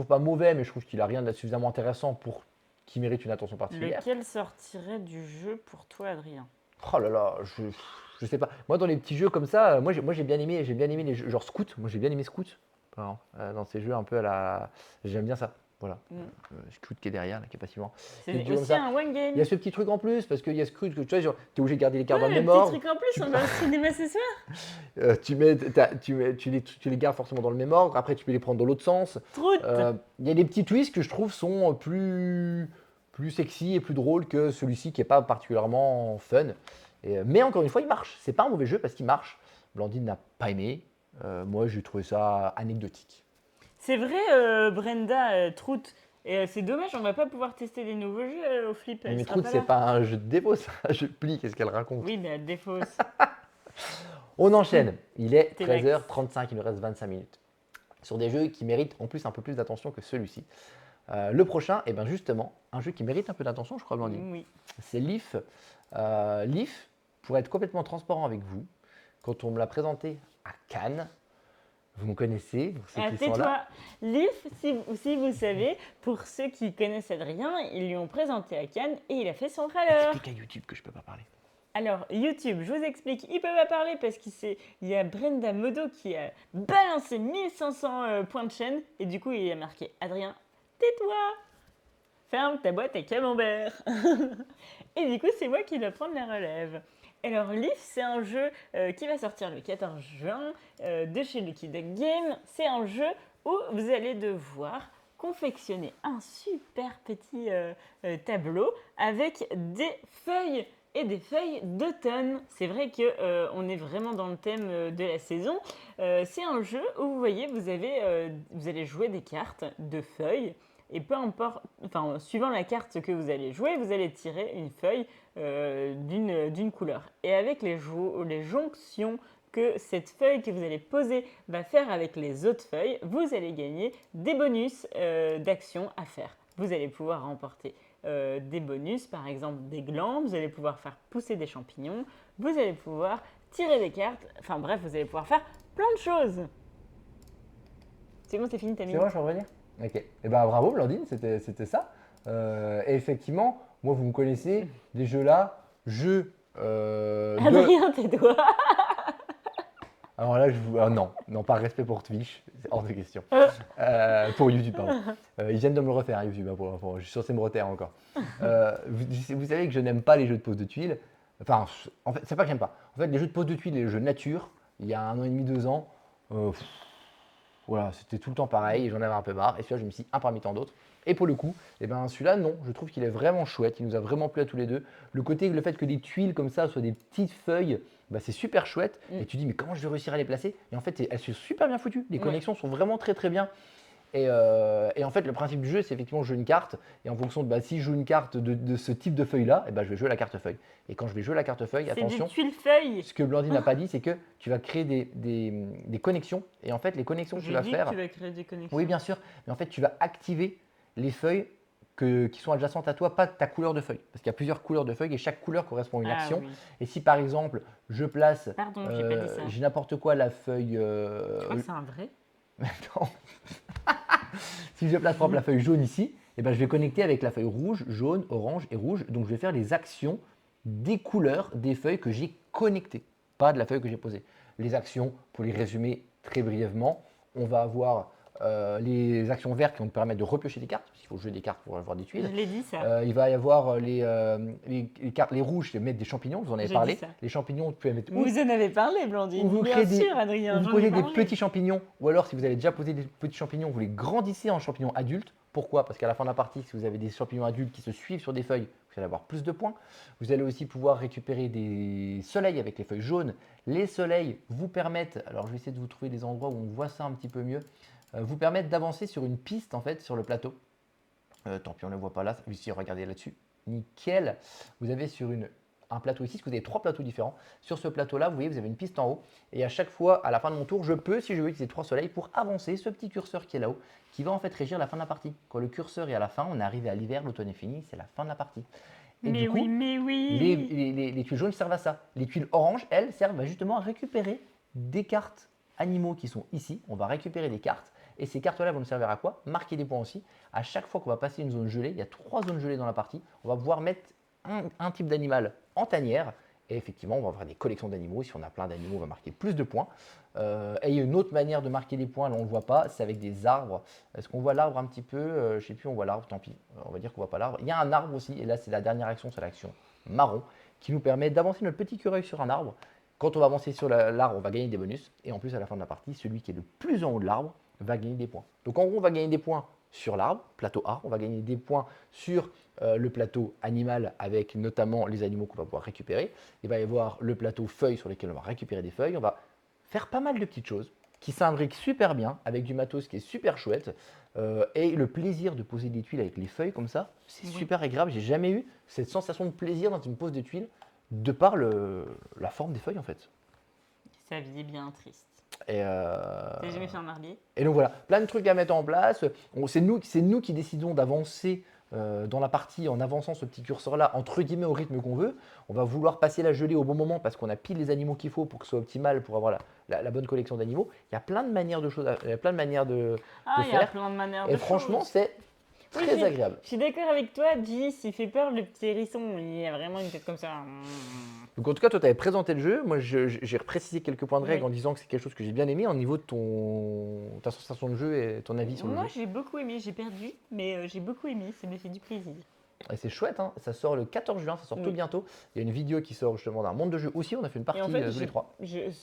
pas mauvais, mais je trouve qu'il a rien de suffisamment intéressant pour qu'il mérite une attention particulière. Lequel sortirait du jeu pour toi, Adrien? Oh là là, je sais pas. Moi dans les petits jeux comme ça, moi j'ai bien aimé les jeux genre Scout. Moi j'ai bien aimé Scout. Pardon. Dans ces jeux un peu à la, j'aime bien ça. Voilà. Scout qui est derrière, là, qui est pas si loin. C'est aussi un one game. Il y a ce petit truc en plus, parce qu'il y a Scout que tu vois, tu es obligé de garder les cartes dans le Le mémoire. petit truc en plus, on va au cinéma ce soir. Tu les gardes forcément dans le mémoire, après tu peux les prendre dans l'autre sens. Troute. Il y a des petits twists que je trouve sont plus sexy et plus drôles que celui-ci qui n'est pas particulièrement fun. Mais encore une fois, il marche. C'est pas un mauvais jeu parce qu'il marche. Blandine n'a pas aimé. Moi, j'ai trouvé ça anecdotique. C'est vrai, Brenda, Troute. Et c'est dommage, on va pas pouvoir tester des nouveaux jeux au flip. Elle Mais sera Trout, pas c'est là. pas un jeu de défaut, c'est un jeu de pli. Qu'est-ce qu'elle raconte? Oui, mais elle défausse. On enchaîne. Il est T'es max. 13h35, il nous reste 25 minutes. Sur des jeux qui méritent en plus un peu plus d'attention que celui-ci. Le prochain, et bien justement, un jeu qui mérite un peu d'attention, je crois, Blandine. Oui. C'est Leaf. Leaf, pour être complètement transparent avec vous, quand on me l'a présenté à Cannes, vous me connaissez, pour ceux qui sont là. Tais-toi. Leaf, si vous savez, pour ceux qui connaissent Adrien, ils lui ont présenté à Cannes et il a fait son trailer. Explique à YouTube que je peux pas parler. Alors, YouTube, je vous explique, il peut pas parler parce qu'il y a Brenda Modo qui a balancé 1500 points de chaîne et du coup, il a marqué « Adrien, tais-toi, ferme ta boîte à camembert !» Et du coup, c'est moi qui dois prendre la relève. Alors, Leaf, c'est un jeu qui va sortir le 14 juin de chez Lucky Duck Game. C'est un jeu où vous allez devoir confectionner un super petit tableau avec des feuilles et des feuilles d'automne. C'est vrai que on est vraiment dans le thème de la saison. C'est un jeu où vous voyez, vous allez jouer des cartes de feuilles. Et peu importe, enfin, suivant la carte que vous allez jouer, vous allez tirer une feuille d'une couleur. Et avec les jonctions que cette feuille que vous allez poser va faire avec les autres feuilles, vous allez gagner des bonus d'actions à faire. Vous allez pouvoir remporter des bonus, par exemple des glands, vous allez pouvoir faire pousser des champignons, vous allez pouvoir tirer des cartes, enfin bref, vous allez pouvoir faire plein de choses. C'est bon, c'est fini ta C'est minute. moi, je peux revenir. Ok. Et ben bravo, Blandine, c'était ça. Et effectivement, moi, vous me connaissez, les jeux là, jeux de. Adrien, tes doigts. Alors là, non, par respect pour Twitch, c'est hors de question. Pour YouTube, pardon. Ils viennent de me le refaire, hein, YouTube, hein, je suis censé me refaire encore. Vous savez que je n'aime pas les jeux de pose de tuiles. Enfin, en fait, c'est pas que j'aime pas. En fait, les jeux de pose de tuiles et les jeux nature, il y a 1 an et demi, 2 ans, voilà, c'était tout le temps pareil et j'en avais un peu marre. Et celui-là, je me suis dit un parmi tant d'autres. Et pour le coup, eh ben, celui-là, non, je trouve qu'il est vraiment chouette. Il nous a vraiment plu à tous les deux. Le fait que les tuiles comme ça soient des petites feuilles, bah, c'est super chouette. Et tu dis, mais comment je vais réussir à les placer? Et en fait, elles sont super bien foutues. Les connexions sont vraiment très très bien. Et en fait, le principe du jeu, c'est effectivement jouer une carte. Et en fonction de si je joue une carte de ce type de feuille-là, eh ben, je vais jouer la carte feuille. Et quand je vais jouer la carte feuille, attention. C'est des tuiles feuilles. Ce que Blandine n'a pas dit, c'est que tu vas créer des connexions. Et en fait, les connexions que tu vas faire. Tu vas créer des connexions. Oui, bien sûr. Mais en fait, tu vas activer les feuilles qui sont adjacentes à toi, pas ta couleur de feuille. Parce qu'il y a plusieurs couleurs de feuilles et chaque couleur correspond à une action. Oui. Et si par exemple, je place. Pardon, j'ai pas dit ça. J'ai n'importe quoi la feuille. Je crois que c'est un vrai. Non. Si je place par exemple la feuille jaune ici, eh ben, je vais connecter avec la feuille rouge, jaune, orange et rouge. Donc je vais faire les actions des couleurs des feuilles que j'ai connectées, pas de la feuille que j'ai posée. Les actions, pour les résumer très brièvement, on va avoir les actions vertes qui vont te permettre de repiocher des cartes, parce qu'il faut jouer des cartes pour avoir des tuiles. Je l'ai dit ça. Il va y avoir les cartes, les rouges, c'est mettre des champignons, vous en avez parlé. Les champignons, tu peux les mettre où? Vous en avez parlé, Blandine. Vous Bien sûr, Adrien. Vous posez des petits champignons, ou alors si vous avez déjà posé des petits champignons, vous les grandissez en champignons adultes. Pourquoi? Parce qu'à la fin de la partie, si vous avez des champignons adultes qui se suivent sur des feuilles, vous allez avoir plus de points. Vous allez aussi pouvoir récupérer des soleils avec les feuilles jaunes. Les soleils vous permettent, alors je vais essayer de vous trouver des endroits où on voit ça un petit peu mieux, vous permettent d'avancer sur une piste en fait sur le plateau. Tant pis, on ne le voit pas là. Ici, regardez là-dessus. Nickel. Vous avez sur un plateau ici, parce que vous avez 3 plateaux différents. Sur ce plateau-là, vous voyez, vous avez une piste en haut. Et à chaque fois, à la fin de mon tour, je peux, si je veux, utiliser 3 soleils pour avancer ce petit curseur qui est là-haut, qui va en fait régir la fin de la partie. Quand le curseur est à la fin, on est arrivé à l'hiver, l'automne est fini, c'est la fin de la partie. Et mais du coup, oui. les tuiles jaunes servent à ça. Les tuiles oranges, elles, servent justement à récupérer des cartes animaux qui sont ici. On va récupérer des cartes. Et ces cartes-là vont nous servir à quoi? Marquer des points aussi. À chaque fois qu'on va passer une zone gelée, il y a 3 zones gelées dans la partie, on va pouvoir mettre un type d'animal en tanière. Et effectivement, on va avoir des collections d'animaux. Si on a plein d'animaux, on va marquer plus de points. Et il y a une autre manière de marquer les points, là on ne le voit pas, c'est avec des arbres. Est-ce qu'on voit l'arbre un petit peu? Je ne sais plus, on voit l'arbre, tant pis. On va dire qu'on ne voit pas l'arbre. Il y a un arbre aussi, et là c'est la dernière action, c'est l'action marron, qui nous permet d'avancer notre petit écureuil sur un arbre. Quand on va avancer sur l'arbre, on va gagner des bonus. Et en plus, à la fin de la partie, celui qui est le plus en haut de l'arbre va gagner des points. Donc en gros, on va gagner des points sur l'arbre, plateau A, on va gagner des points sur le plateau animal avec notamment les animaux qu'on va pouvoir récupérer. Il va y avoir le plateau feuilles sur lesquels on va récupérer des feuilles. On va faire pas mal de petites choses qui s'imbriquent super bien avec du matos qui est super chouette. Et le plaisir de poser des tuiles avec les feuilles comme ça, c'est super agréable. J'ai jamais eu cette sensation de plaisir dans une pose de tuiles de par la forme des feuilles en fait. Sa vie est bien triste. T'as jamais fait un marbier? Et donc voilà, plein de trucs à mettre en place. C'est nous qui décidons d'avancer dans la partie en avançant ce petit curseur-là, entre guillemets, au rythme qu'on veut. On va vouloir passer la gelée au bon moment parce qu'on a pile les animaux qu'il faut pour que ce soit optimal, pour avoir la bonne collection d'animaux. Il y a plein de manières de choses, il y a plein de manières de faire. Il y a plein de manières de Et franchement, choses. c'est très agréable. Je suis d'accord avec toi, Gis, il fait peur le petit hérisson. Il a vraiment une tête comme ça. Donc en tout cas, toi, tu avais présenté le jeu. Moi, j'ai reprécisé quelques points de règle en disant que c'est quelque chose que j'ai bien aimé au niveau de ta sensation de jeu et ton avis sur le jeu. Moi, j'ai beaucoup aimé. J'ai perdu, mais j'ai beaucoup aimé. Ça m'a fait du plaisir. Et c'est chouette, hein. Ça sort le 14 juin, ça sort tout bientôt. Il y a une vidéo qui sort justement d'un monde de jeu aussi. On a fait une partie tous les 3.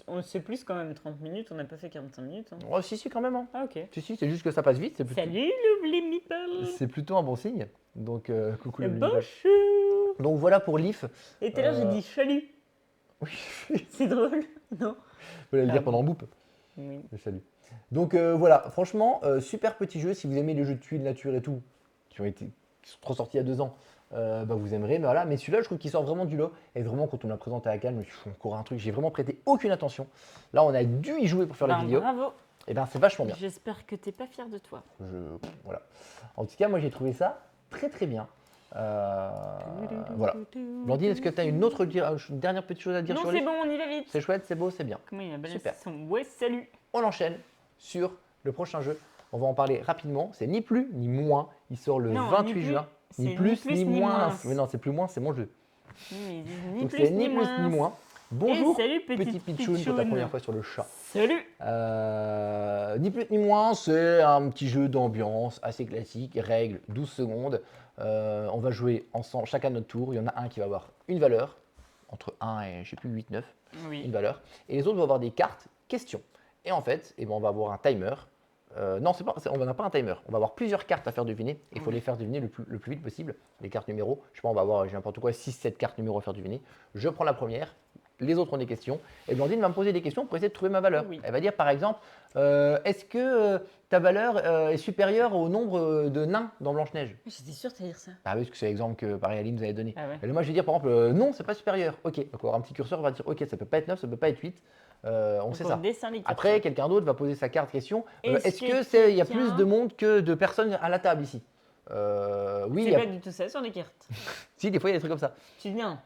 On sait plus quand même 30 minutes. On n'a pas fait 45 minutes. Hein. Oh, si, quand même. Hein. Ah, ok. Si, c'est juste que ça passe vite. Salut les meeples. C'est plutôt un bon signe. Donc, coucou les Bonjour. Donc voilà pour Leaf. Et tout à l'heure, j'ai dit chalut. Oui, C'est drôle, non? je voulais le Ah dire bon. pendant en boupe. Oui. Je salue. Donc voilà, franchement, super petit jeu. Si vous aimez les jeux de tuiles, nature et tout, qui sont trop sortis il y a 2 ans, bah, vous aimerez. Mais voilà, mais celui-là, je trouve qu'il sort vraiment du lot. Et vraiment, quand on l'a présenté à Cannes, je me suis dit, encore un truc. J'ai vraiment prêté aucune attention. Là, on a dû y jouer pour faire la Ben, vidéo. bravo. Et ben, c'est vachement bien. J'espère que t'es pas fier de toi. Voilà. En tout cas, moi, j'ai trouvé ça très très bien. Voilà. Blandine, est-ce que tu as une dernière petite chose à dire Non, sur c'est lui? bon, on y va vite. C'est chouette, c'est beau, c'est bien. Comment il a balancé Super. son ouais, salut. On enchaîne sur le prochain jeu. On va en parler rapidement. C'est ni plus ni moins. Il sort le Non, 28 ni plus, juin. c'est Ni plus ni moins. moins. Mais non, c'est plus moins, c'est mon jeu. Oui, mais ils disent ni Donc plus c'est ni plus ni moins. Bonjour, Et salut, petit Pitchoun, pour ta première fois sur le chat. Salut. Ni plus ni moins, c'est un petit jeu d'ambiance assez classique. Règles 12 secondes. On va jouer ensemble, chacun notre tour. Il y en a un qui va avoir une valeur, entre 1 et je sais plus 8, 9, Oui. une valeur. Et les autres vont avoir des cartes questions. Et en fait, on va avoir un timer. Non, on n'a pas un timer. On va avoir plusieurs cartes à faire deviner. Il faut Oui. les faire deviner le plus vite possible. Les cartes numéros. Je sais pas, on va avoir j'ai n'importe quoi, 6-7 cartes numéros à faire deviner. Je prends la première. Les autres ont des questions. Et Blandine va me poser des questions pour essayer de trouver ma valeur. Oui. Elle va dire par exemple, est-ce que ta valeur est supérieure au nombre de nains dans Blanche-Neige? J'étais sûre que t'allais dire ça. Ah oui, parce que c'est l'exemple que pareil Aline nous avait donné. Ah ouais. Et moi je vais dire par exemple, non, c'est pas supérieur. Ok, donc on va avoir un petit curseur, on va dire, ok, ça peut pas être 9, ça peut pas être 8. On sait Donc, ça. on dessine les cartes. Après, quelqu'un d'autre va poser sa carte question. Est-ce Est-ce que que il y a quelqu'un- plus de monde que de personnes à la table ici? Oui, il C'est y a... pas du tout ça sur les cartes. si, des fois il y a des trucs comme ça. Tu viens.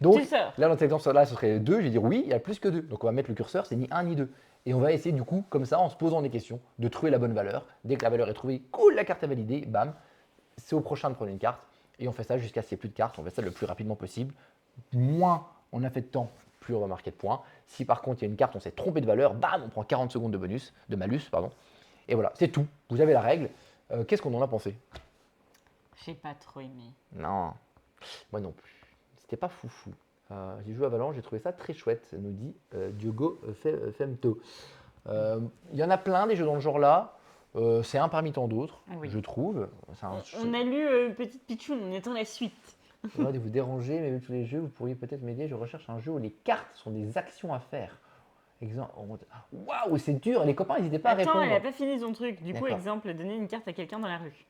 Donc Tu sors. là, dans cet exemple-là, ce serait 2. Je vais dire oui, il y a plus que 2. Donc on va mettre le curseur, c'est ni 1 ni 2. Et on va essayer du coup, comme ça, en se posant des questions, de trouver la bonne valeur. Dès que la valeur est trouvée, cool, la carte est validée, bam. C'est au prochain de prendre une carte. Et on fait ça jusqu'à ce qu'il n'y ait plus de cartes. On fait ça le plus rapidement possible. Moins on a fait de temps, plus on va marquer de points. Si par contre il y a une carte, on s'est trompé de valeur, bam, on prend 40 secondes de malus, pardon. Et voilà, c'est tout. Vous avez la règle. Qu'est-ce qu'on en a pensé? J'ai pas trop aimé. Non, moi non plus. C'était pas foufou. J'ai joué à Valence, j'ai trouvé ça très chouette, nous dit Diogo Femto. Il y en a plein des jeux dans le genre là. C'est un parmi tant d'autres, Oui. je trouve. On a lu Petite Pichoun, on attend la suite. de vous déranger, mais vu tous les jeux, vous pourriez peut-être m'aider. Je recherche un jeu où les cartes sont des actions à faire. Exemple. Waouh, c'est dur. Les copains, n'hésitez pas à Attends, répondre. elle a pas fini son truc. Du coup, D'accord. exemple, donner une carte à quelqu'un dans la rue.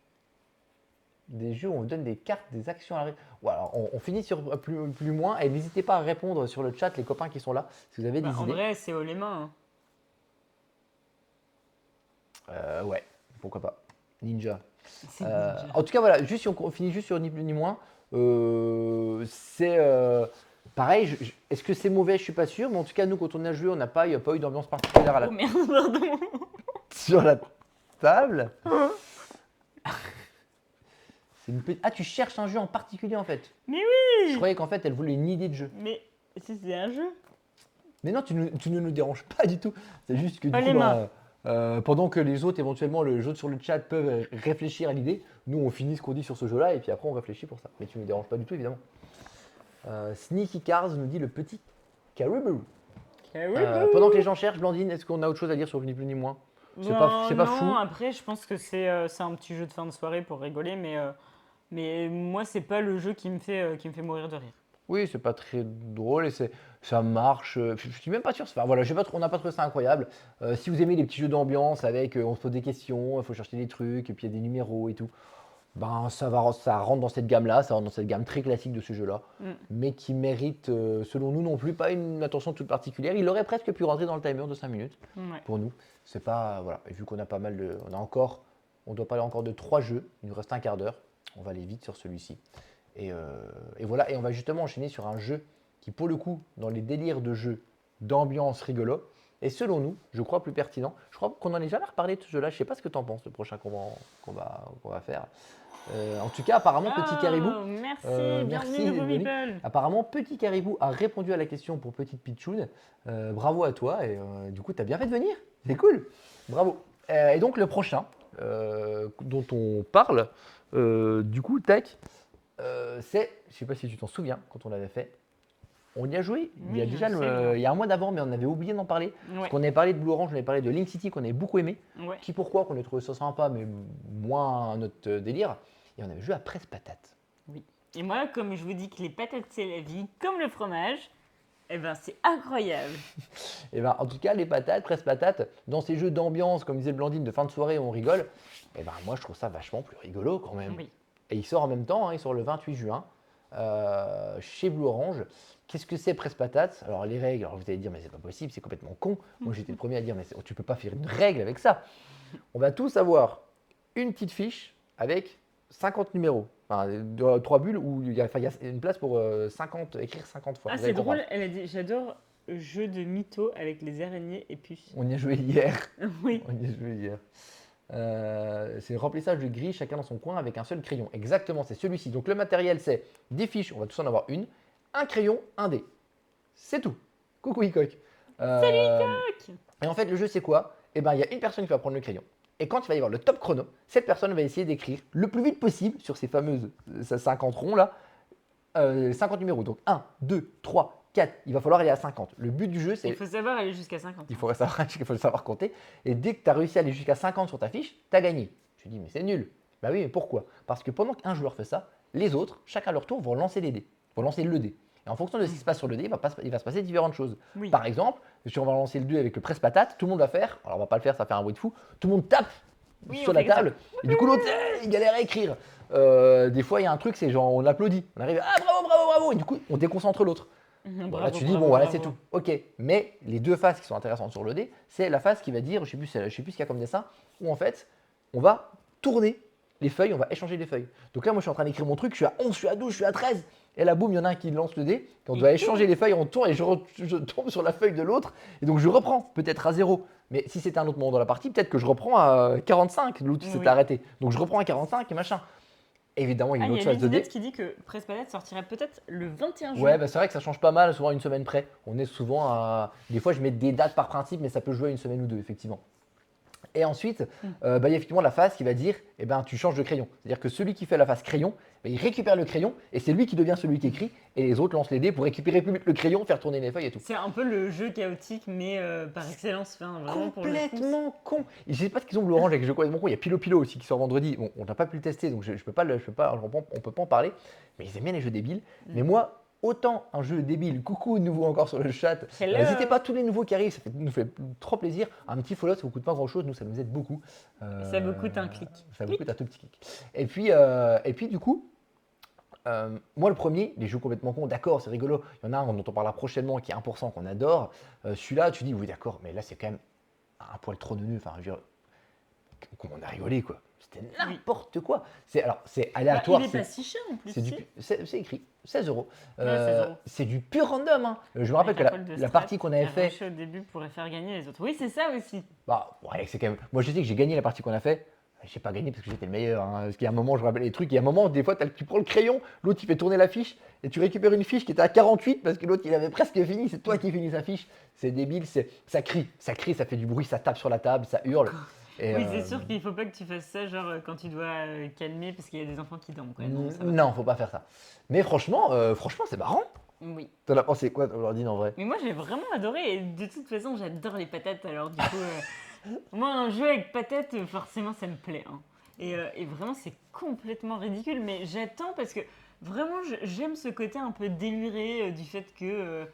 Des jeux où on donne des cartes, des actions à la rue. Voilà, on finit sur plus moins. Et n'hésitez pas à répondre sur le chat, les copains qui sont là, si vous avez des En idées. vrai, c'est haut les mains. Ouais, pourquoi pas. Ninja. C'est ninja. En tout cas, voilà, juste si on finit juste sur ni plus ni moins, c'est pareil. Est-ce que c'est mauvais? Je suis pas sûr, mais en tout cas, nous, quand on a joué, il n'y a pas eu d'ambiance particulière à la, Oh merde, pardon. sur la table. Ah, tu cherches un jeu en particulier en fait. Mais oui. Je croyais qu'en fait, elle voulait une idée de jeu. Mais c'est un jeu. Mais non, tu ne nous déranges pas du tout. C'est juste que du Pas coup, les mains. pendant que les autres, éventuellement, les autres sur le chat peuvent réfléchir à l'idée, nous, on finit ce qu'on dit sur ce jeu-là et puis après, on réfléchit pour ça. Mais tu ne nous déranges pas du tout, évidemment. Sneaky Cars nous dit le petit caribou. Pendant que les gens cherchent, Blandine, est-ce qu'on a autre chose à dire sur ni plus ni moins? C'est pas fou. Non, après, je pense que c'est un petit jeu de fin de soirée pour rigoler, mais moi, c'est pas le jeu qui me fait mourir de rire. Oui, c'est pas très drôle et ça marche. Je suis même pas sûr. Enfin, voilà, on n'a pas trouvé ça incroyable. Si vous aimez les petits jeux d'ambiance avec on se pose des questions, il faut chercher des trucs et puis il y a des numéros et tout, ben ça rentre dans cette gamme-là, ça rentre dans cette gamme très classique de ce jeu-là, mais qui mérite, selon nous non plus, pas une attention toute particulière. Il aurait presque pu rentrer dans le timer de 5 minutes Ouais. pour nous. C'est pas voilà. Et vu qu'on a pas mal de, on doit parler encore de 3 jeux. Il nous reste un quart d'heure. On va aller vite sur celui-ci. Et voilà, et on va justement enchaîner sur un jeu qui, pour le coup, dans les délires de jeu, d'ambiance rigolo, est selon nous, je crois, plus pertinent. Je crois qu'on n'en ait jamais reparlé de ce jeu-là. Je ne sais pas ce que tu en penses, le prochain qu'on va faire. En tout cas, apparemment, Petit Caribou. Merci, merci, bienvenue, nouveau Denis. Meeple. Apparemment, Petit Caribou a répondu à la question pour Petite Pitchoun. Bravo à toi. Et du coup, tu as bien fait de venir. C'est cool. Bravo. Et donc, le prochain dont on parle, du coup, tac. C'est, je sais pas si tu t'en souviens, quand on l'avait fait, on y a joué il y a Oui, déjà absolument. il y a un mois d'avant, mais on avait oublié d'en parler. Ouais. Parce qu'on avait parlé de Blue Orange, on avait parlé de Link City qu'on avait beaucoup aimé. Ouais. Qui pourquoi qu'on a trouvé ça sympa, mais moins notre délire. Et on avait joué à Presse Patate. Oui. Et moi, comme je vous dis que les patates, c'est la vie, comme le fromage, eh ben c'est incroyable. Et ben, en tout cas, les patates, presse-patates, dans ces jeux d'ambiance, comme disait Blandine, de fin de soirée où on rigole, et ben, moi je trouve ça vachement plus rigolo quand même. Oui. Et il sort en même temps, hein, il sort le 28 juin chez Blue Orange. Qu'est-ce que c'est presse-patates? Alors les règles, alors vous allez dire mais c'est pas possible, c'est complètement con. Moi j'étais le premier à dire mais tu peux pas faire une règle avec ça. On va tous avoir une petite fiche avec 50 numéros. Enfin, 3 bulles où il y a une place pour 50, écrire 50 fois. Ah, Vous c'est allez drôle, comprendre. elle a dit j'adore jeu de mytho avec les araignées et puces. On y a joué hier. Oui. On y a joué hier. C'est le remplissage de grilles, chacun dans son coin avec un seul crayon. Exactement, c'est celui-ci. Donc le matériel, c'est des fiches, on va tous en avoir une, un crayon, un dé. C'est tout. Coucou Icoc. Ok. Et en fait, le jeu, c'est quoi? Eh ben, il y a une personne qui va prendre le crayon. Et quand il va y avoir le top chrono, cette personne va essayer d'écrire le plus vite possible sur ces fameuses 50 ronds là, 50 numéros. Donc 1, 2, 3, 4. Il va falloir aller à 50. Le but du jeu, c'est Il faut savoir aller jusqu'à 50. il faut savoir compter. Et dès que tu as réussi à aller jusqu'à 50 sur ta fiche, tu as gagné. Tu dis, mais c'est nul. Bah oui, mais pourquoi? Parce que pendant qu'un joueur fait ça, les autres, chacun à leur tour, vont lancer les dés. Vont lancer le dé. Et en fonction de ce qui se passe sur le dé, il va se passer différentes choses. Oui. Par exemple, si on va lancer le dé avec le presse-patate, tout le monde va faire, alors on va pas le faire, ça va faire un bruit de fou, tout le monde tape Oui, sur on la fait comme ça. table. Et du coup, l'autre, il galère à écrire. Des fois, il y a un truc, c'est genre, on applaudit. On arrive, ah bravo, bravo, bravo. Et du coup, on déconcentre l'autre. Bon, Bravo, là, tu dis, bravo, bon, voilà, bravo. c'est tout. Ok, mais les deux phases qui sont intéressantes sur le dé, c'est la phase qui va dire, je sais plus ce qu'il y a comme dessin, où en fait, on va tourner les feuilles, on va échanger les feuilles. Donc là, moi, je suis en train d'écrire mon truc, je suis à 11, je suis à 12, je suis à 13. Et là, boum, il y en a un qui lance le dé, et on doit échanger les feuilles, on tourne et je tombe sur la feuille de l'autre. Et donc, je reprends, peut-être à 0. Mais si c'était un autre moment dans la partie, peut-être que je reprends à 45, l'autre s'est Oui. arrêté. Donc, je reprends à 45 et machin. Évidemment, il y a Ah, une il y autre a phase de dé. Lydinette qui dit que Presse Palette sortirait peut-être le 21 juin. Ouais, bah c'est vrai que ça change pas mal, souvent à une semaine près. On est souvent à. Des fois, je mets des dates par principe, mais ça peut jouer à une semaine ou deux, effectivement. Et ensuite, bah, il y a effectivement la phase qui va dire eh ben, tu changes de crayon. C'est-à-dire que celui qui fait la phase crayon, bah, il récupère le crayon et c'est lui qui devient celui qui écrit. Et les autres lancent les dés pour récupérer plus vite le crayon, faire tourner les feuilles et tout. C'est un peu le jeu chaotique, mais par excellence. Enfin, vraiment pour le coup, Complètement con. Et je sais pas ce qu'ils ont Blue Orange avec le jeu complètement con. Il y a Pilo Pilo aussi qui sort vendredi. Bon, on n'a pas pu le tester, donc on peut pas en parler. Mais ils aiment bien les jeux débiles. Mais moi, autant un jeu débile, coucou nouveau encore sur le chat. Hello. N'hésitez pas, tous les nouveaux qui arrivent, nous fait trop plaisir. Un petit follow, ça vous coûte pas grand chose, nous ça nous aide beaucoup. Ça vous coûte un clic. Ça vous coûte un tout petit clic. Et puis du coup, moi le premier, les jeux complètement cons, d'accord, c'est rigolo. Il y en a un dont on parlera prochainement qui est 1% qu'on adore. Celui-là, tu dis oui d'accord, mais là c'est quand même un poil trop neuneux. Enfin, je veux dire, comment on a rigolé quoi. C'était n'importe quoi. C'est aléatoire. Bah, il est pas si cher en plus. C'est écrit 16 euros. Ouais, 16 €. C'est du pur random. Hein. Je me rappelle que la partie qu'on avait fait. Au début pourrait faire gagner les autres. Oui, c'est ça aussi. Bah, ouais, c'est quand même. Moi, je sais que j'ai gagné la partie qu'on a fait. Je n'ai pas gagné parce que j'étais le meilleur. Hein. Parce qu'il y a un moment, je me rappelle les trucs. Il y a un moment, des fois, tu prends le crayon, l'autre il fait tourner la fiche et tu récupères une fiche qui était à 48 parce que l'autre il avait presque fini. C'est toi qui finis sa fiche. C'est débile. Ça crie, ça fait du bruit, ça tape sur la table, ça hurle. Et oui, c'est sûr qu'il ne faut pas que tu fasses ça genre quand tu dois calmer parce qu'il y a des enfants qui dorment. Quoi. Non, non, faut pas faire ça. Mais franchement, c'est marrant. Oui. T'en as pensé quoi, Blandine, en vrai? Mais moi, j'ai vraiment adoré. Et de toute façon, j'adore les patates. Alors, du coup, moi, un jeu avec patates, forcément, ça me plaît. Hein. Et vraiment, c'est complètement ridicule. Mais j'attends parce que vraiment, j'aime ce côté un peu déluré du fait que.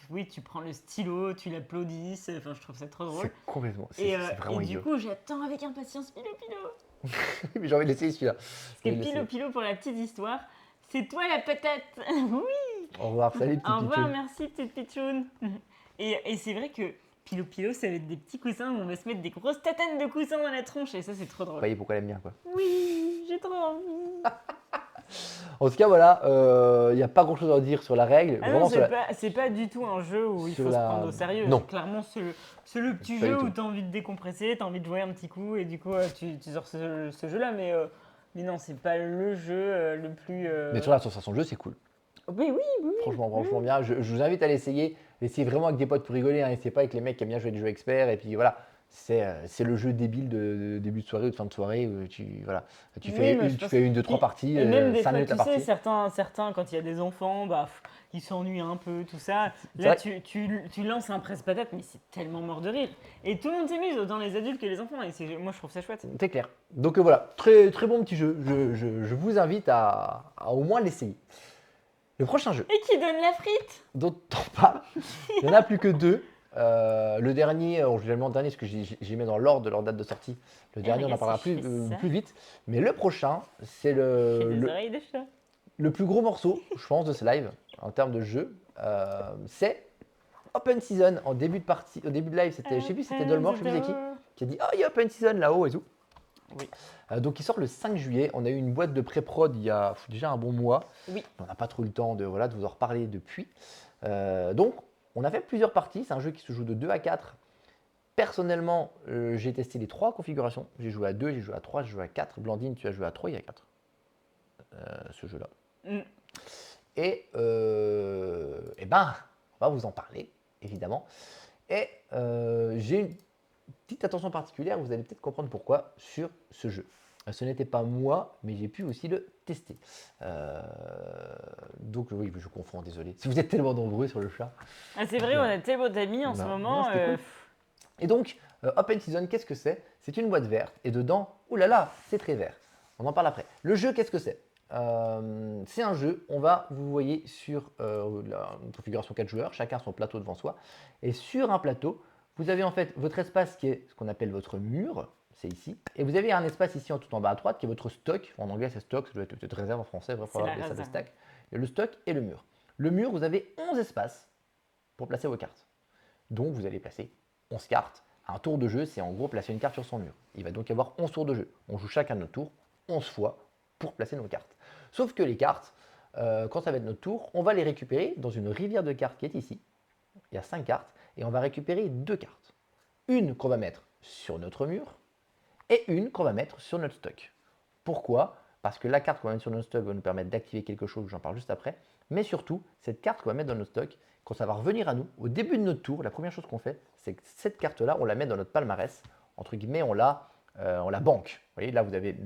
Oui, tu prends le stylo, tu l'applaudis, enfin, je trouve ça trop drôle. C'est complètement, c'est vraiment et idiot. du coup, j'attends avec impatience Pilo Pilo. Mais j'ai envie de l'essayer celui-là. Parce que Pilo Pilo, pour la petite histoire, c'est toi la patate. Oui. Au revoir, salut petite Au revoir, pitchoune. merci petite pitchoune. Et c'est vrai que Pilo Pilo, ça va être des petits coussins où on va se mettre des grosses tatanes de coussins dans la tronche et ça, c'est trop drôle. Vous voyez pourquoi elle aime bien quoi. Oui, j'ai trop envie. En tout cas, voilà, il n'y a pas grand chose à dire sur la règle. Ah Vraiment, non, c'est pas du tout un jeu où il faut se prendre au sérieux. Non. Clairement, c'est le petit Pas jeu du tout. où tu as envie de décompresser, tu as envie de jouer un petit coup et du coup, tu sors ce jeu-là. Mais non, c'est pas le jeu le plus. Mais sur la sensation de jeu, c'est cool. Oui. Franchement bien. Je vous invite à l'essayer. Essayez vraiment avec des potes pour rigoler. Hein. Essayez pas avec les mecs qui aiment bien jouer des jeux experts. Et puis voilà, C'est le jeu débile de début de soirée ou de fin de soirée où tu Oui, fais mais je tu pense fais une, deux, trois parties, et même des 5 fois, minutes la tu sais, partie. certains, quand il y a des enfants, ils s'ennuient un peu, tout ça. C'est Là, vrai, tu lances un presse-patate, mais c'est tellement mort de rire. Et tout le monde s'amuse, autant les adultes que les enfants. Et moi, je trouve ça chouette. c'est clair. Donc voilà, très, très bon petit jeu. Je vous invite à au moins l'essayer. Le prochain jeu Et qui donne la frite? dont on parle, il n'y en a plus que deux. Le dernier, je vais le dernier parce que j'y mets dans l'ordre de leur date de sortie. Le Eh, dernier, on en regarde, si parlera je fais ça, plus vite. Mais le prochain, c'est j'ai des oreilles de chat. le plus gros morceau, je pense, de ce live en termes de jeu. C'est Open Season en début de partie. Au début de live, c'était, je sais plus, c'était Open Dolmore, the je sais plus c'est door. qui a dit ah, il y a Open Season là-haut et tout. Oui. Donc il sort le 5 juillet. On a eu une boîte de pré-prod il y a déjà un bon mois. Oui. On n'a pas trop eu le temps de vous en reparler depuis. Donc on a fait plusieurs parties. C'est un jeu qui se joue de 2 à 4. Personnellement, j'ai testé les 3 configurations. J'ai joué à 2, j'ai joué à 3, j'ai joué à 4. Blandine, tu as joué à 3 et à 4. Ce jeu-là. Mm. Et ben, on va vous en parler, évidemment. Et j'ai une petite attention particulière, vous allez peut-être comprendre pourquoi, sur ce jeu. Ce n'était pas moi, mais j'ai pu aussi le tester. Donc oui, je confonds, désolé. Si vous êtes tellement nombreux sur le chat. Ah, c'est vrai, on a tellement d'amis en ce Non, moment. c'était cool. Et donc, Open Season, qu'est-ce que c'est? C'est une boîte verte, et dedans, oulala, c'est très vert. On en parle après. Le jeu, qu'est-ce que c'est? C'est un jeu, vous voyez sur une configuration 4 joueurs, chacun son plateau devant soi. Et sur un plateau, vous avez en fait votre espace qui est ce qu'on appelle votre mur, c'est ici. Et vous avez un espace ici tout en bas à droite qui est votre stock. En anglais, c'est stock, ça doit être peut-être réserve en français, il va falloir appeler ça des stacks. Et le stock et le mur. Le mur, vous avez 11 espaces pour placer vos cartes. Donc vous allez placer 11 cartes. Un tour de jeu, c'est en gros placer une carte sur son mur. Il va donc y avoir 11 tours de jeu. On joue chacun notre tour 11 fois pour placer nos cartes. Sauf que les cartes, quand ça va être notre tour, on va les récupérer dans une rivière de cartes qui est ici. Il y a 5 cartes et on va récupérer 2 cartes. Une qu'on va mettre sur notre mur et une qu'on va mettre sur notre stock. Pourquoi? Parce que la carte qu'on va mettre sur notre stock va nous permettre d'activer quelque chose, j'en parle juste après. Mais surtout, cette carte qu'on va mettre dans notre stock, quand ça va revenir à nous, au début de notre tour, la première chose qu'on fait, c'est que cette carte-là, on la met dans notre palmarès. Entre guillemets, on la banque. Vous voyez, là, vous avez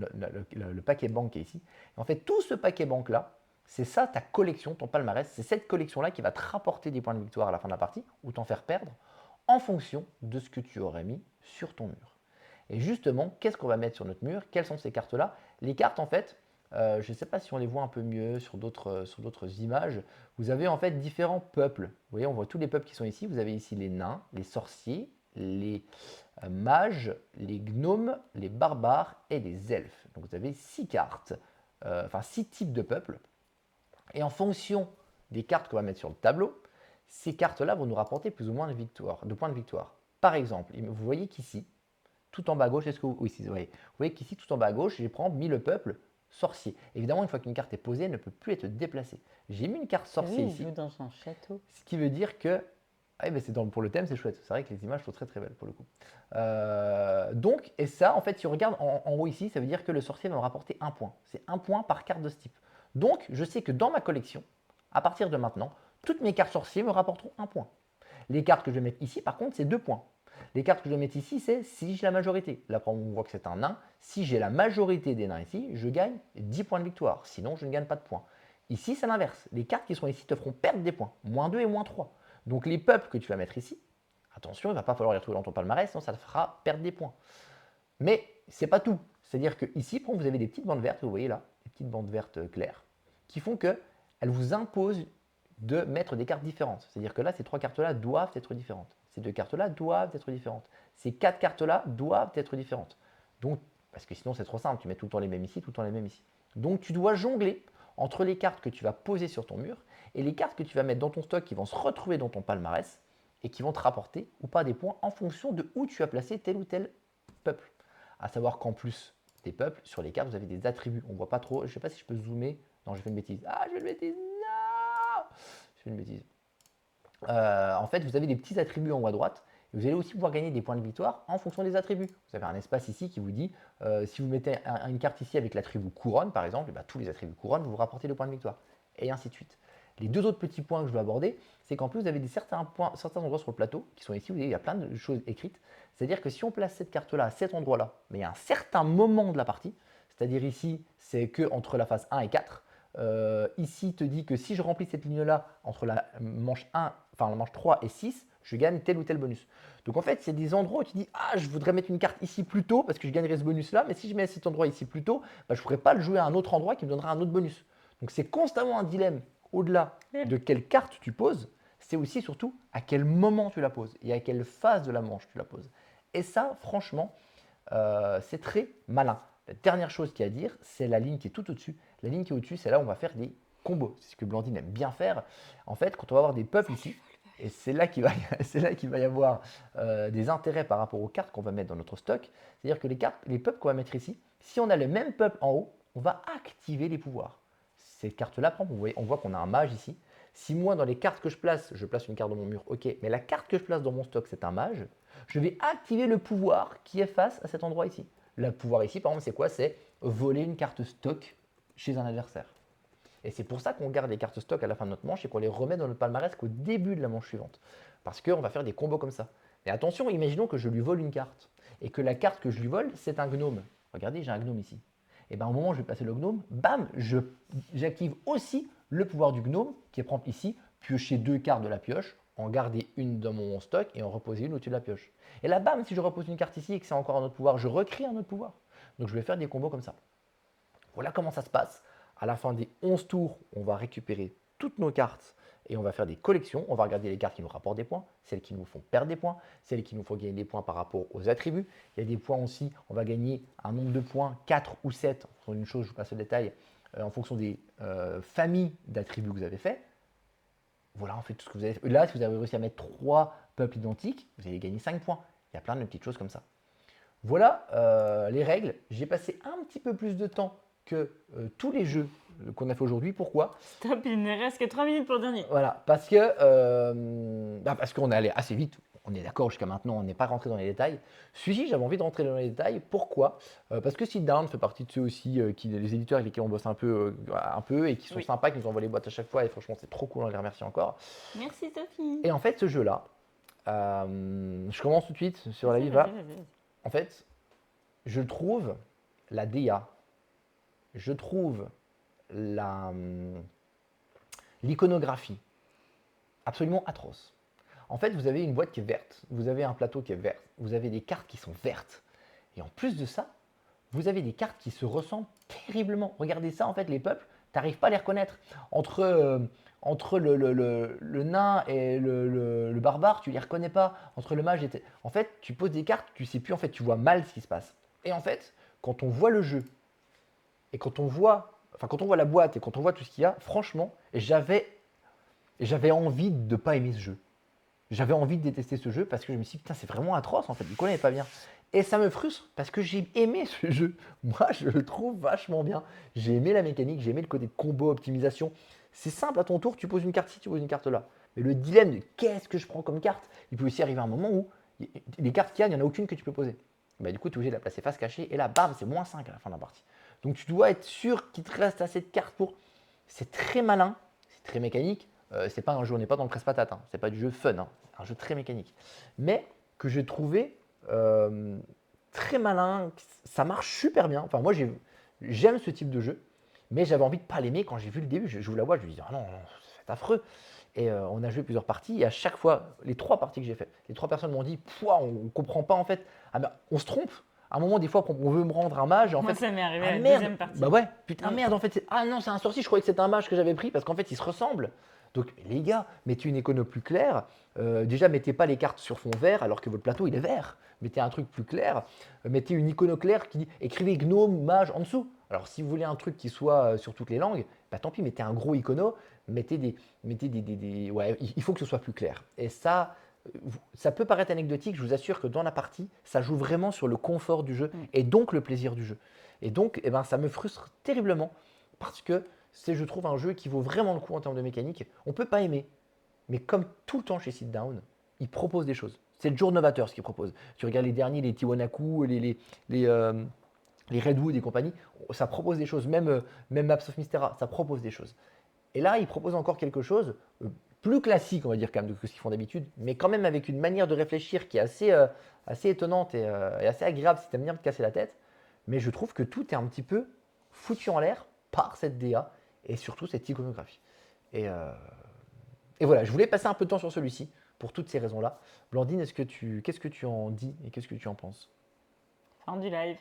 le paquet banque qui est ici. Et en fait, tout ce paquet banque-là, c'est ça ta collection, ton palmarès. C'est cette collection-là qui va te rapporter des points de victoire à la fin de la partie ou t'en faire perdre en fonction de ce que tu aurais mis sur ton mur. Et justement, qu'est-ce qu'on va mettre sur notre mur? Quelles sont ces cartes-là? Les cartes, en fait, je ne sais pas si on les voit un peu mieux sur d'autres images. Vous avez en fait différents peuples. Vous voyez, on voit tous les peuples qui sont ici. Vous avez ici les nains, les sorciers, les mages, les gnomes, les barbares et les elfes. Donc vous avez 6 cartes, enfin 6 types de peuples. Et en fonction des cartes qu'on va mettre sur le tableau, ces cartes-là vont nous rapporter plus ou moins de points de victoire. Par exemple, vous voyez qu'ici, tout en bas à gauche, est-ce que vous, oui, vous voyez qu'ici, tout en bas à gauche, j'ai mis le peuple sorcier. Évidemment, une fois qu'une carte est posée, elle ne peut plus être déplacée. J'ai mis une carte sorcier ici. Dans son château. Ce qui veut dire que, pour le thème, c'est chouette. C'est vrai que les images sont très très belles pour le coup. Donc, et ça, en fait, si on regarde en haut ici, ça veut dire que le sorcier va me rapporter un point. C'est un point par carte de ce type. Donc, je sais que dans ma collection, à partir de maintenant, toutes mes cartes sorciers me rapporteront un point. Les cartes que je vais mettre ici, par contre, c'est 2 points. Les cartes que je vais mettre ici, c'est si j'ai la majorité. Là, on voit que c'est un nain. Si j'ai la majorité des nains ici, je gagne 10 points de victoire. Sinon, je ne gagne pas de points. Ici, c'est l'inverse. Les cartes qui sont ici te feront perdre des points. -2 et -3. Donc, les peuples que tu vas mettre ici, attention, il ne va pas falloir les retrouver dans ton palmarès, sinon ça te fera perdre des points. Mais ce n'est pas tout. C'est-à-dire que ici, vous avez des petites bandes vertes, vous voyez là, des petites bandes vertes claires, qui font qu'elles vous imposent de mettre des cartes différentes. C'est-à-dire que là, ces 3 cartes-là doivent être différentes. Ces 2 cartes-là doivent être différentes. Ces 4 cartes-là doivent être différentes. Donc, parce que sinon, c'est trop simple. Tu mets tout le temps les mêmes ici, tout le temps les mêmes ici. Donc, tu dois jongler entre les cartes que tu vas poser sur ton mur et les cartes que tu vas mettre dans ton stock qui vont se retrouver dans ton palmarès et qui vont te rapporter ou pas des points en fonction de où tu as placé tel ou tel peuple. À savoir qu'en plus des peuples, sur les cartes, vous avez des attributs. On ne voit pas trop. Je ne sais pas si je peux zoomer. Non, j'ai fait une bêtise. Ah, j'ai fait une bêtise. Non, j'ai fait une bêtise. En fait, vous avez des petits attributs en haut à droite. Et vous allez aussi pouvoir gagner des points de victoire en fonction des attributs. Vous avez un espace ici qui vous dit, si vous mettez une carte ici avec l'attribut couronne, par exemple, et bien, tous les attributs couronne, vous vous rapportez des points de victoire. Et ainsi de suite. Les deux autres petits points que je veux aborder, c'est qu'en plus, vous avez certains endroits sur le plateau qui sont ici, vous voyez, il y a plein de choses écrites. C'est-à-dire que si on place cette carte-là à cet endroit-là, mais à un certain moment de la partie, c'est-à-dire ici, c'est que entre la phase 1 et 4, ici, il te dit que si je remplis cette ligne-là entre la manche 1, enfin la manche 3 et 6, je gagne tel ou tel bonus. Donc en fait, c'est des endroits où tu dis ah, je voudrais mettre une carte ici plus tôt parce que je gagnerais ce bonus-là, mais si je mets cet endroit ici plus tôt, bah, je ne pourrais pas le jouer à un autre endroit qui me donnera un autre bonus. Donc c'est constamment un dilemme au-delà de quelle carte tu poses, c'est aussi surtout à quel moment tu la poses et à quelle phase de la manche tu la poses. Et ça, franchement, c'est très malin. La dernière chose qu'il y a à dire, c'est la ligne qui est tout au-dessus. La ligne qui est au-dessus, c'est là où on va faire des combos. C'est ce que Blandine aime bien faire. En fait, quand on va avoir des peuples ici, et c'est là qu'il va y avoir des intérêts par rapport aux cartes qu'on va mettre dans notre stock. C'est-à-dire que les peuples qu'on va mettre ici, si on a le même peuple en haut, on va activer les pouvoirs. Cette carte-là, on voit qu'on a un mage ici. Si moi, dans les cartes que je place une carte dans mon mur, ok, mais la carte que je place dans mon stock, c'est un mage, je vais activer le pouvoir qui est face à cet endroit ici. Le pouvoir ici, par exemple, c'est quoi? C'est voler une carte stock chez un adversaire. Et c'est pour ça qu'on garde les cartes stock à la fin de notre manche et qu'on les remet dans notre palmarès qu'au début de la manche suivante. Parce qu'on va faire des combos comme ça. Mais attention, imaginons que je lui vole une carte et que la carte que je lui vole, c'est un gnome. Regardez, j'ai un gnome ici. Et bien au moment où je vais placer le gnome, bam, j'active aussi le pouvoir du gnome qui est prendre ici, piocher 2 cartes de la pioche, en garder une dans mon stock et en reposer une au-dessus de la pioche. Et là, bam, si je repose une carte ici et que c'est encore un autre pouvoir, je recrée un autre pouvoir. Donc je vais faire des combos comme ça. Voilà comment ça se passe. À la fin des 11 tours, on va récupérer toutes nos cartes et on va faire des collections. On va regarder les cartes qui nous rapportent des points, celles qui nous font perdre des points, celles qui nous font gagner des points par rapport aux attributs. Il y a des points aussi, on va gagner un nombre de points, 4 ou 7, en fonction d'une chose, je vous passe le détail, en fonction des familles d'attributs que vous avez fait. Voilà, en fait, tout ce que vous avez fait. Là, si vous avez réussi à mettre 3 peuples identiques, vous allez gagner 5 points. Il y a plein de petites choses comme ça. Voilà les règles. J'ai passé un petit peu plus de temps que tous les jeux qu'on a fait aujourd'hui. Pourquoi? Stop, il ne reste que 3 minutes pour le dernier. Voilà, parce qu'on est allé assez vite. On est d'accord, jusqu'à maintenant, on n'est pas rentré dans les détails. Celui-ci, j'avais envie de rentrer dans les détails. Pourquoi? Parce que Sit Down fait partie de ceux aussi, les éditeurs avec lesquels on bosse un peu et qui sont sympas, qui nous envoient les boîtes à chaque fois. Et franchement, c'est trop cool, on les remercie encore. Merci Sophie. Et en fait, ce jeu-là, je commence tout de suite sur la Viva. En fait, je trouve la DA, je trouve l'iconographie absolument atroce. En fait, vous avez une boîte qui est verte, vous avez un plateau qui est vert, vous avez des cartes qui sont vertes. Et en plus de ça, vous avez des cartes qui se ressemblent terriblement. Regardez ça, en fait, les peuples, tu n'arrives pas à les reconnaître. Entre le nain et le barbare, tu ne les reconnais pas. Entre le mage et... En fait, tu poses des cartes, tu ne sais plus, en fait, tu vois mal ce qui se passe. Et en fait, quand on voit le jeu, et quand on voit la boîte, et quand on voit tout ce qu'il y a, franchement, j'avais envie de ne pas aimer ce jeu. J'avais envie de détester ce jeu parce que je me suis dit, putain, c'est vraiment atroce, en fait, il ne connaît pas bien. Et ça me frustre parce que j'ai aimé ce jeu. Moi, je le trouve vachement bien. J'ai aimé la mécanique, j'ai aimé le côté de combo, optimisation. C'est simple, à ton tour, tu poses une carte ici, tu poses une carte là. Mais le dilemme de qu'est-ce que je prends comme carte, il peut aussi arriver un moment où les cartes qu'il y a, il n'y en a aucune que tu peux poser. Bah, du coup, tu es obligé de la placer face cachée et là, bam, c'est -5 à la fin de la partie. Donc tu dois être sûr qu'il te reste assez de cartes pour. C'est très malin, c'est très mécanique. C'est pas un jeu, on n'est pas dans le presse-patate, hein. C'est pas du jeu fun, hein. Un jeu très mécanique. Mais que j'ai trouvé très malin, ça marche super bien. Enfin, moi, j'aime ce type de jeu, mais j'avais envie de pas l'aimer quand j'ai vu le début. Je vous la vois, je me dis, ah non, c'est affreux. Et on a joué plusieurs parties, et à chaque fois, les 3 parties que j'ai faites, les 3 personnes m'ont dit, on ne comprend pas en fait. Ah ben, on se trompe. À un moment, des fois, on veut me rendre un mage. En Moi, fait, ça m'est arrivé ah, à la merde. deuxième partie. Bah ouais, putain, merde, en fait, ah non, c'est un sorcier, je croyais que c'était un mage que j'avais pris parce qu'en fait, ils se ressemblent. Donc, les gars, mettez une écono plus claire. Déjà, mettez pas les cartes sur fond vert alors que votre plateau, il est vert. Mettez un truc plus clair. Mettez une icono claire qui dit écrivez gnome, mage en dessous. Alors, si vous voulez un truc qui soit sur toutes les langues, bah tant pis, mettez un gros icono. Mettez des. Ouais, il faut que ce soit plus clair. Et ça peut paraître anecdotique, je vous assure que dans la partie, ça joue vraiment sur le confort du jeu et donc le plaisir du jeu. Et donc, eh ben, ça me frustre terriblement parce que c'est, je trouve, un jeu qui vaut vraiment le coup en termes de mécanique. On ne peut pas aimer, mais comme tout le temps chez Sit Down, il propose des choses. C'est le jour novateur ce qu'il propose. Tu regardes les derniers, les Tiwanaku, les Redwood et compagnie, ça propose des choses. Même Maps of Mystera, ça propose des choses. Et là, ils proposent encore quelque chose plus classique, on va dire, quand même, que ce qu'ils font d'habitude, mais quand même avec une manière de réfléchir qui est assez étonnante et assez agréable si tu aimes bien te casser la tête. Mais je trouve que tout est un petit peu foutu en l'air par cette DA et surtout cette iconographie. Et, euh, et voilà, je voulais passer un peu de temps sur celui-ci pour toutes ces raisons-là. Blandine, qu'est-ce que tu en dis et qu'est-ce que tu en penses? Fin du live.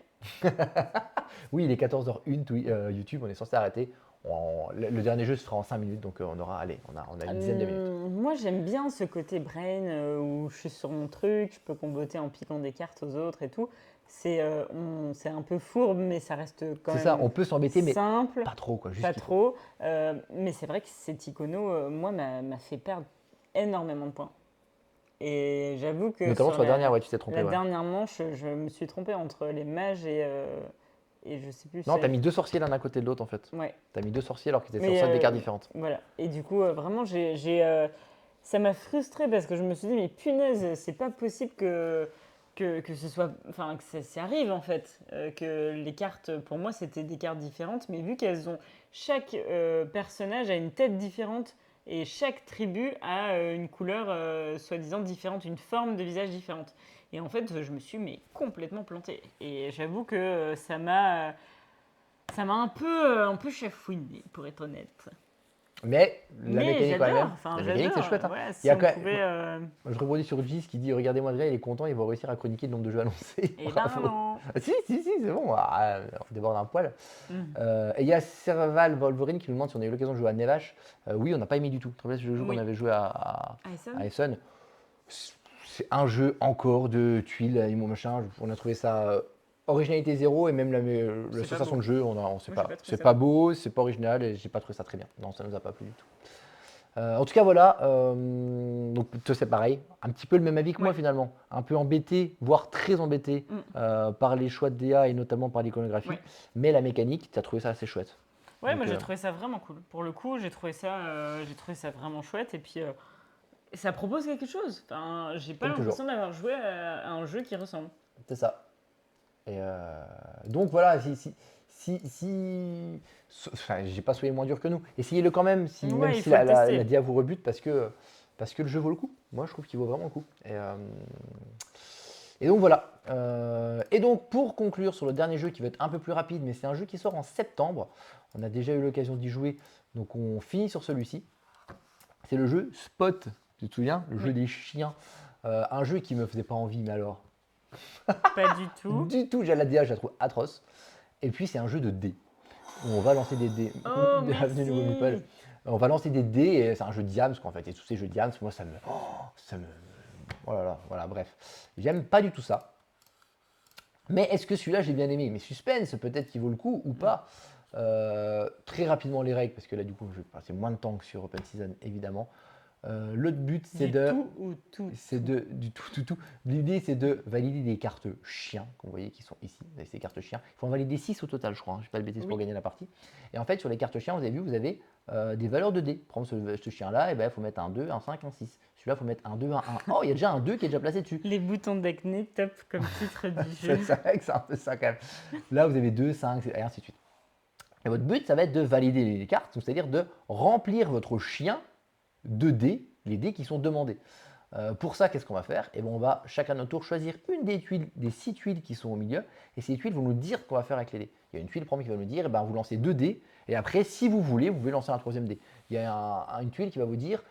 Oui, il est 14h01 YouTube, on est censé arrêter. Le dernier jeu se fera en 5 minutes, donc on a une dizaine de minutes. Moi, j'aime bien ce côté brain où je suis sur mon truc, je peux comboter en piquant des cartes aux autres et tout. C'est un peu fourbe, mais ça reste quand C'est même ça, on peut s'embêter, mais simple, pas trop, quoi. Juste pas qu'il faut. trop. Mais c'est vrai que cet icono, moi, m'a fait perdre énormément de points. Et j'avoue que Notamment sur la dernière, ouais, tu t'es trompé. la Ouais. dernière manche, je me suis trompée entre les mages et je sais plus. Non, t'as mis 2 sorciers l'un à côté de l'autre, en fait. Ouais. T'as mis 2 sorciers alors qu'ils étaient Mais, sur 5 des cartes différentes. Voilà. Et du coup, vraiment, ça m'a frustrée parce que je me suis dit, mais punaise, c'est pas possible que ce soit. Enfin, que ça arrive en fait. Que les cartes, pour moi, c'était des cartes différentes, mais vu qu'elles ont. Chaque personnage a une tête différente et chaque tribu a une couleur soi-disant différente, une forme de visage différente. Et en fait, je me suis mais complètement plantée. Et j'avoue que ça m'a un peu chafouiné, pour être honnête. Mais la Mais mécanique, quand j'adore, même. enfin La mécanique, c'est j'adore. chouette. Hein. Voilà, Il y si a on quand même- pouvait. Je rebondis sur Gis qui dit regardez-moi déjà, il est content, il va réussir à chroniquer le nombre de jeux annoncés. Eh ben Bravo. non. Ah, si, c'est bon. On déborde un poil. Mm. Et il y a Serval Wolverine qui nous demande si on a eu l'occasion de jouer à Nevash. Oui, on n'a pas aimé du tout. Tu te rappelles le jeu Oui. qu'on avait joué à Ayson Essen. C'est un jeu encore de tuiles, machin. On a trouvé ça originalité zéro et même la C'est pas sensation beau. de jeu, on sait Moi, j'ai pas. pas trouvé C'est ça pas beau. beau, c'est pas original et j'ai pas trouvé ça très bien. Non, ça nous a pas plu du tout. En tout cas, voilà. Donc, toi, c'est pareil. Un petit peu le même avis que moi Ouais. finalement. Un peu embêté, voire très embêté par les choix de DA et notamment par l'iconographie. Ouais. Mais la mécanique, tu as trouvé ça assez chouette. Ouais, Donc, moi j'ai trouvé ça vraiment cool. Pour le coup, j'ai trouvé ça vraiment chouette. Et puis, ça propose quelque chose. Enfin, j'ai pas Comme toujours. l'impression d'avoir joué à un jeu qui ressemble. C'est ça. Et donc voilà, enfin, j'ai pas soyez moins dur que nous. Essayez-le quand même, Ouais, même il si faut le tester. la DA vous rebute, parce que le jeu vaut le coup. Moi, je trouve qu'il vaut vraiment le coup. Et donc voilà. Et donc pour conclure sur le dernier jeu qui va être un peu plus rapide, mais c'est un jeu qui sort en septembre. On a déjà eu l'occasion d'y jouer, donc on finit sur celui-ci. C'est le jeu Spot, tu te souviens? Le jeu des chiens. Un jeu qui me faisait pas envie, mais alors. Pas du tout. Du tout, j'ai la DA, je la trouve atroce. Et puis c'est un jeu de dés. Où on va lancer des dés. Oh, Bienvenue, nouveau merci. Meeple. On va lancer des dés et c'est un jeu de diams, qu'en fait. Et tous ces jeux de diams, moi oh là là, voilà, bref. J'aime pas du tout ça. Mais est-ce que celui-là j'ai bien aimé? Mais suspense, peut-être qu'il vaut le coup ou pas. Très rapidement les règles, parce que là du coup je vais passer moins de temps que sur Open Season évidemment. Le but c'est Du de. tout ou tout. C'est du tout. L'idée, c'est de valider des cartes chiens, que vous voyez qui sont ici, vous avez ces cartes chiens. Il faut en valider 6 au total, je crois, je ne vais pas le bêtise pour gagner la partie. Et en fait, sur les cartes chiens, vous avez vu, vous avez des valeurs de dés. Par exemple, ce chien-là, il faut mettre un 2, un 5, un 6. Celui-là, il faut mettre un 2, un 1. Oh, il y a déjà un 2 qui est déjà placé dessus. Les boutons d'acné, top comme titre du C'est jeu. c'est un peu ça quand même. Là, vous avez 2, 5, et ainsi de suite. Et votre but, ça va être de valider les cartes, c'est-à-dire de remplir votre chien de dés, les dés qui sont demandés. Pour ça, qu'est-ce qu'on va faire? On va chacun à notre tour choisir une des tuiles, des 6 tuiles qui sont au milieu, et ces tuiles vont nous dire ce qu'on va faire avec les dés. Il y a une tuile première qui va nous dire, vous lancez 2 dés, et après, si vous voulez, vous pouvez lancer un troisième dé. Il y a une tuile qui va vous dire,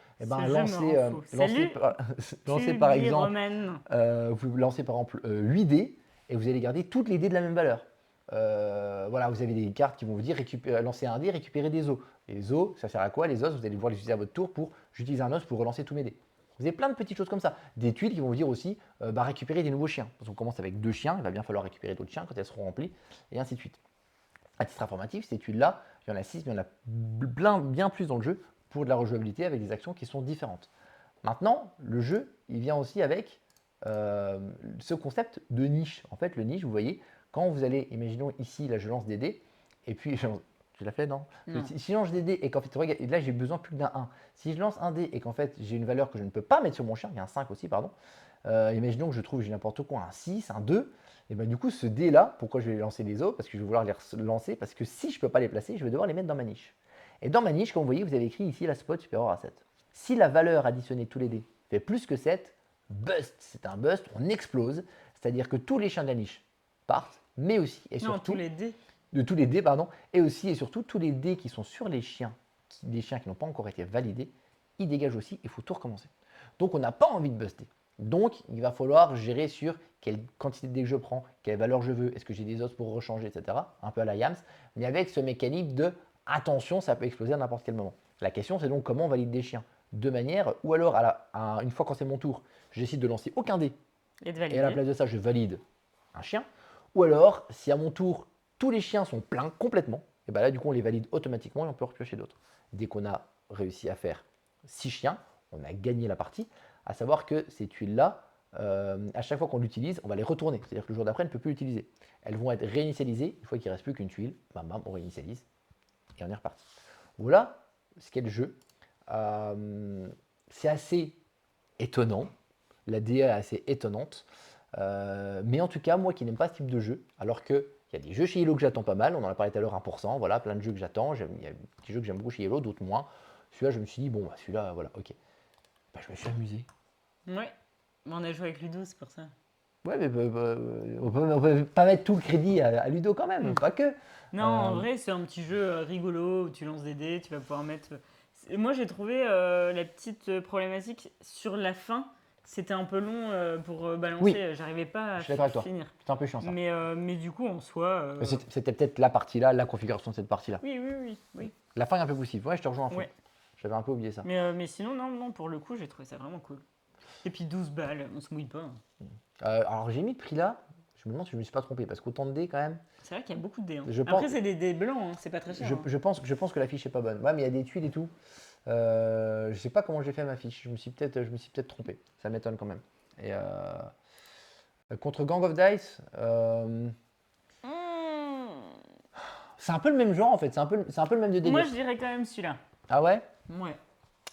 lancez par exemple, vous lancez par exemple 8 dés, et vous allez garder toutes les dés de la même valeur. Voilà, vous avez des cartes qui vont vous dire lancer un dé, récupérer des os. Les os, ça sert à quoi? Les os, vous allez pouvoir les utiliser à votre tour pour j'utilise un os pour relancer tous mes dés. Vous avez plein de petites choses comme ça. Des tuiles qui vont vous dire aussi récupérer des nouveaux chiens. Parce qu'on commence avec 2 chiens, il va bien falloir récupérer d'autres chiens quand elles seront remplies, et ainsi de suite. À titre informatif, ces tuiles-là, il y en a 6, mais il y en a bien plus dans le jeu pour de la rejouabilité avec des actions qui sont différentes. Maintenant, le jeu, il vient aussi avec ce concept de niche. En fait, le niche, vous voyez, quand vous allez, imaginons ici, là je lance des dés, et puis, tu l'as fait, non? Si je lance des dés et qu'en fait, regarde, là j'ai besoin plus que d'un 1. Si je lance un dé et qu'en fait j'ai une valeur que je ne peux pas mettre sur mon chien, il y a un 5 aussi, pardon, imaginons que je trouve, j'ai n'importe quoi, un 6, un 2, et du coup ce dé là, pourquoi je vais lancer les os? Parce que je vais vouloir les lancer, parce que si je ne peux pas les placer, je vais devoir les mettre dans ma niche. Et dans ma niche, comme vous voyez, vous avez écrit ici la spot supérieure à 7. Si la valeur additionnée de tous les dés fait plus que 7, bust. C'est un bust, on explose. C'est-à-dire que tous les chiens de la niche partent, mais aussi et Non, surtout tous les dés. de tous les dés, pardon, et aussi et surtout tous les dés qui sont sur les chiens, des chiens qui n'ont pas encore été validés, ils dégagent aussi, il faut tout recommencer. Donc on n'a pas envie de buster. Donc il va falloir gérer sur quelle quantité de dés que je prends, quelle valeur je veux, est-ce que j'ai des os pour rechanger, etc. Un peu à la Yams, mais avec ce mécanisme de attention, ça peut exploser à n'importe quel moment. La question c'est donc comment on valide des chiens. Deux manières, ou alors une fois quand c'est mon tour, je décide de lancer aucun dé, Et de et à la valider. place de ça je valide un chien, ou alors si à mon tour tous les chiens sont pleins complètement, et bien là du coup on les valide automatiquement et on peut repiocher d'autres. Dès qu'on a réussi à faire 6 chiens, on a gagné la partie, à savoir que ces tuiles-là, à chaque fois qu'on l'utilise, on va les retourner. C'est-à-dire que le jour d'après, on ne peut plus l'utiliser. Elles vont être réinitialisées, une fois qu'il ne reste plus qu'une tuile, bam bam, on réinitialise et on est reparti. Voilà ce qu'est le jeu. C'est assez étonnant, la DA est assez étonnante, mais en tout cas, moi qui n'aime pas ce type de jeu, alors qu'il y a des jeux chez Yellow que j'attends pas mal, on en a parlé tout à l'heure 1%, voilà, plein de jeux que j'attends, il y a des petits jeux que j'aime beaucoup chez Yellow, d'autres moins. Celui-là, je me suis dit, bon, bah, celui-là, voilà, ok. Bah, je me suis amusé. Ouais. On a joué avec Ludo, c'est pour ça. Ouais, mais on peut pas mettre tout le crédit à Ludo quand même, pas que. Non, en vrai, c'est un petit jeu rigolo où tu lances des dés, tu vas pouvoir mettre. Moi, j'ai trouvé la petite problématique sur la fin. C'était un peu long pour balancer. Oui. J'arrivais pas à Je suis d'accord avec toi. finir. C'est un peu chiant ça. Mais du coup, en soi. Mais c'était peut-être la partie-là, la configuration de cette partie-là. Oui. La fin est un peu poussive. Ouais, je te rejoins en fond. Ouais. J'avais un peu oublié ça. Mais sinon, non, pour le coup, j'ai trouvé ça vraiment cool. Et puis 12 balles, on se mouille pas. Alors j'ai mis le prix là, je me demande si je me suis pas trompé, parce qu'autant de dés quand même. C'est vrai qu'il y a beaucoup de dés. Hein. Je Après, pense- c'est des dés blancs, hein, c'est pas très cher. hein. Je pense que la fiche est pas bonne. Ouais, mais il y a des tuiles et tout. Je sais pas comment j'ai fait ma fiche. Je me suis peut-être trompé. Ça m'étonne quand même. Et contre Gang of Dice, c'est un peu le même genre en fait. C'est un peu le même de délire. Moi, je dirais quand même celui-là. Ah ouais? Ouais.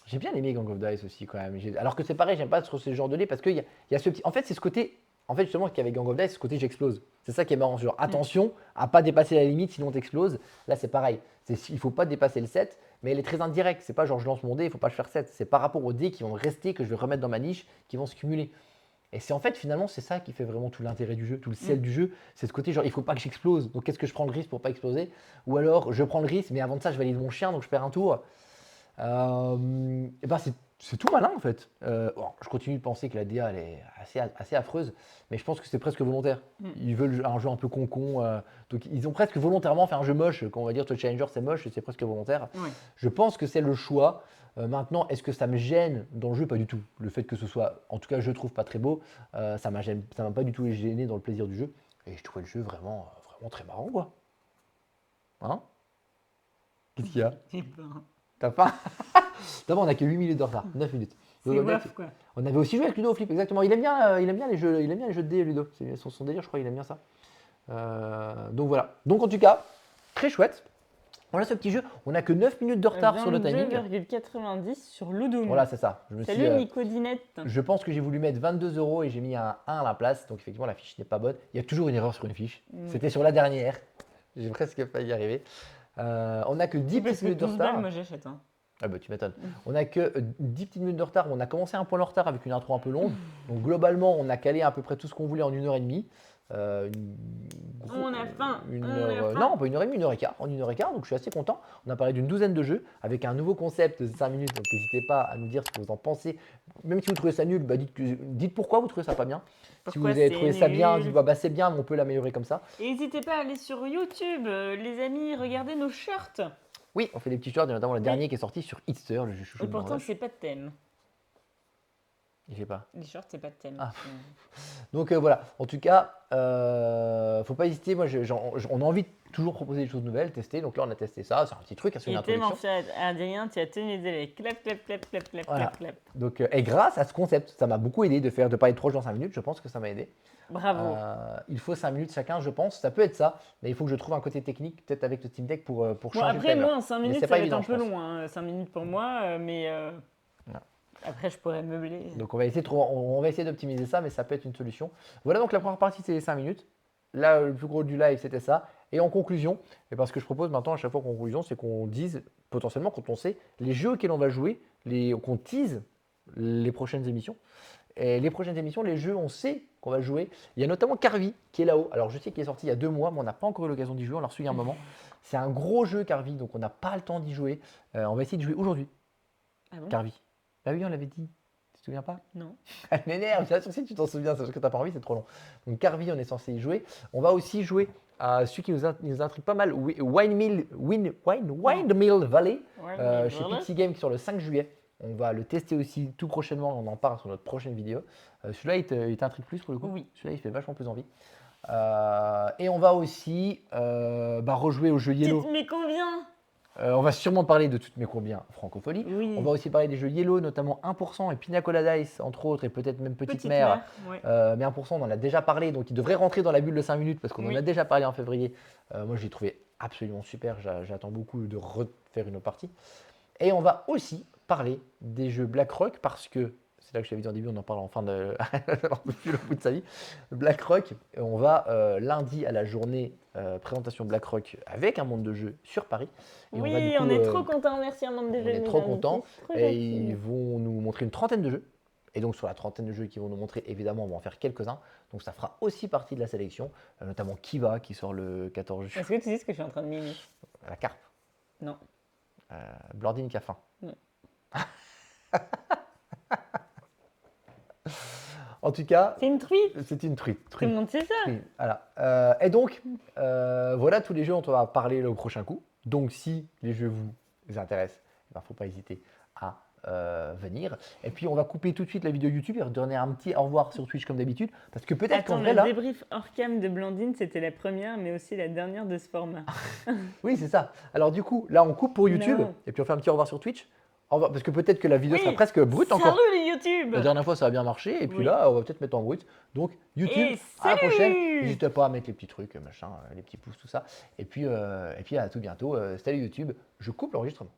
J'ai bien aimé Gang of Dice aussi quand même. Alors que c'est pareil, j'aime pas trop ce genre de dés parce qu'il y a ce petit. En fait, c'est ce côté. En fait, justement, qu'il y avait Gang of Dice, ce côté j'explose. C'est ça qui est marrant. Genre, attention à pas dépasser la limite, sinon t'exploses. Là, c'est pareil. Il faut pas dépasser le 7, mais elle est très indirecte. C'est pas genre je lance mon dé, il faut pas que je fasse 7. C'est par rapport aux dés qui vont rester, que je vais remettre dans ma niche, qui vont se cumuler. Et c'est en fait, finalement, c'est ça qui fait vraiment tout l'intérêt du jeu, tout le sel du jeu. C'est ce côté genre, il faut pas que j'explose. Donc, qu'est-ce que je prends le risque pour pas exploser? Ou alors, je prends le risque, mais avant de ça, je valide mon chien, donc je perds un tour. Et ben c'est tout malin en fait. Bon, je continue de penser que la DA elle est assez affreuse, mais je pense que c'est presque volontaire. Ils veulent un jeu un peu con, donc ils ont presque volontairement fait un jeu moche. Quand on va dire Toy Challenger c'est moche, c'est presque volontaire. Ouais. Je pense que c'est le choix. Maintenant, est-ce que ça me gêne dans le jeu? Pas du tout. Le fait que ce soit, en tout cas, je trouve pas très beau, ça m'a pas du tout gêné dans le plaisir du jeu. Et je trouvais le jeu vraiment très marrant, quoi. Hein? Qu'est-ce qu'il y a? Et ben, T'as faim? D'abord, on a que 8 minutes de retard, 9 minutes. c'est Donc, waf, quoi. on avait aussi joué avec Ludo au flip, exactement. Il aime bien les jeux de dés, Ludo. C'est son délire, je crois, il aime bien ça. Donc voilà. Donc en tout cas, très chouette. Voilà ce petit jeu. On n'a que 9 minutes de retard sur le timing. 22,90 sur Ludum. Voilà, c'est ça. Salut Nico Dinette. Je pense que j'ai voulu mettre 22 € et j'ai mis un 1 à la place. Donc effectivement, la fiche n'est pas bonne. Il y a toujours une erreur sur une fiche. C'était sur la dernière. J'ai presque failli y arriver. On n'a que 10 Parce petites que minutes de 12 retard. balles, moi j'achète. Hein. Ah bah tu m'étonnes. On n'a que 10 petites minutes de retard. On a commencé un point de retard avec une intro un peu longue. Donc globalement, on a calé à peu près tout ce qu'on voulait en 1h30. On a faim. Non, pas 1h30, 1h15. En 1h15, donc je suis assez content. On a parlé d'une douzaine de jeux avec un nouveau concept de 5 minutes. Donc n'hésitez pas à nous dire ce que vous en pensez. Même si vous trouvez ça nul, bah dites pourquoi vous trouvez ça pas bien. Si vous avez trouvé ça bien, dites bah c'est bien, mais on peut l'améliorer comme ça. Et n'hésitez pas à aller sur YouTube, les amis, regardez nos shirts. Oui, on fait des petits shorts, notamment le dernier qui est sorti sur Hitster, le jeu chouchou Et de pourtant, Norvège. c'est pas de thème. Il fait pas. Les shorts, c'est pas de thème. Ah. Donc voilà, en tout cas, faut pas hésiter. Moi, on a envie de toujours proposer des choses nouvelles, tester. Donc là, on a testé ça. C'est un petit truc, c'est une Et t'es introduction. mentionné Adrien, tu as tenu des délais. Clap, clap, clap, clap, clap, Voilà. clap, clap. Donc, et grâce à ce concept, ça m'a beaucoup aidé de parler de 3 jeux en 5 minutes. Je pense que ça m'a aidé. Bravo. Il faut 5 minutes chacun, je pense. Ça peut être ça, mais il faut que je trouve un côté technique, peut-être avec le Steam Deck pour Bon, changer le après, timer. moi, en 5 Mais minutes, c'est ça pas va être évident, un je peu pense. long. Hein. 5 minutes pour moi, mais Voilà. après, je pourrais meubler. Donc on va essayer d'optimiser ça, mais ça peut être une solution. Voilà, donc la première partie, c'est les 5 minutes. Là, le plus gros du live, c'était ça. Et en conclusion, et parce que je propose maintenant à chaque fois qu'en conclusion, c'est qu'on dise potentiellement quand on sait les jeux auxquels on va jouer, qu'on tease les prochaines émissions. Et les prochaines émissions, les jeux, on sait qu'on va jouer. Il y a notamment Carvi qui est là-haut. Alors je sais qu'il est sorti il y a 2 mois, mais on n'a pas encore eu l'occasion d'y jouer. On l'a reçu il y a un moment. C'est un gros jeu Carvi, donc on n'a pas le temps d'y jouer. On va essayer de jouer aujourd'hui. Ah bon? Carvi. Bah oui, on l'avait dit. Tu te souviens pas? Non. Elle m'énerve, bien sûr si tu t'en souviens, c'est parce que t'as pas envie, c'est trop long. Donc Carvi, on est censé y jouer. On va aussi jouer à celui qui nous intrigue pas mal, Windmill Valley, chez Pixie Game sur le 5 juillet. On va le tester aussi tout prochainement, on en parle sur notre prochaine vidéo. Celui-là, il t'intrigue plus pour le coup? Oui. Celui-là, il fait vachement plus envie. Et on va aussi rejouer au jeu Yellow. Mais combien? On va sûrement parler de toutes mes combien francophonie. Oui. On va aussi parler des jeux Yellow, notamment 1% et Pina Colada Dice, entre autres, et peut-être même Petite Mère. Ouais. Mais 1%, on en a déjà parlé, donc il devrait rentrer dans la bulle de 5 minutes parce qu'on en a déjà parlé en février. Moi, je l'ai trouvé absolument super. J'attends beaucoup de refaire une autre partie. Et on va aussi parler des jeux BlackRock parce que, c'est là que je t'avais dit en début, on en parle en fin de. Plus le bout de sa vie. BlackRock, on va lundi à la journée présentation BlackRock avec un monde de jeux sur Paris. Et Oui, on, va, du coup, on est trop contents, merci un monde de jeux. On est trop contents. Et gentil. ils vont nous montrer une trentaine de jeux. Et donc sur la trentaine de jeux qu'ils vont nous montrer, évidemment, on va en faire quelques-uns. Donc ça fera aussi partie de la sélection, notamment Kiva qui sort le 14 juin. Est-ce que tu sais ce que je suis en train de mimer? La carpe. Non. Blordine qui a faim. Non. En tout cas, C'est une truite. c'est une truite. Tout le monde sait ça. Oui, voilà. Et donc, voilà tous les jeux dont on va parler le prochain coup. Donc, si les jeux vous intéressent, il ne faut pas hésiter à venir. Et puis, on va couper tout de suite la vidéo YouTube et redonner un petit au revoir sur Twitch comme d'habitude. Parce que peut-être qu'en Attends, vrai, le là. débrief hors cam de Blandine, c'était la première, mais aussi la dernière de ce format. Oui, c'est ça. Alors, du coup, là, on coupe pour YouTube. Non. Et puis, on fait un petit au revoir sur Twitch. Au revoir, parce que peut-être que la vidéo Oui. sera presque brute encore. Salut les YouTube. La dernière fois, ça a bien marché. Et puis Oui. là, on va peut-être mettre en brut. Donc, YouTube, Et à la salut. prochaine. N'hésitez pas à mettre les petits trucs, machin, les petits pouces, tout ça. Et puis à tout bientôt. Salut YouTube. Je coupe l'enregistrement.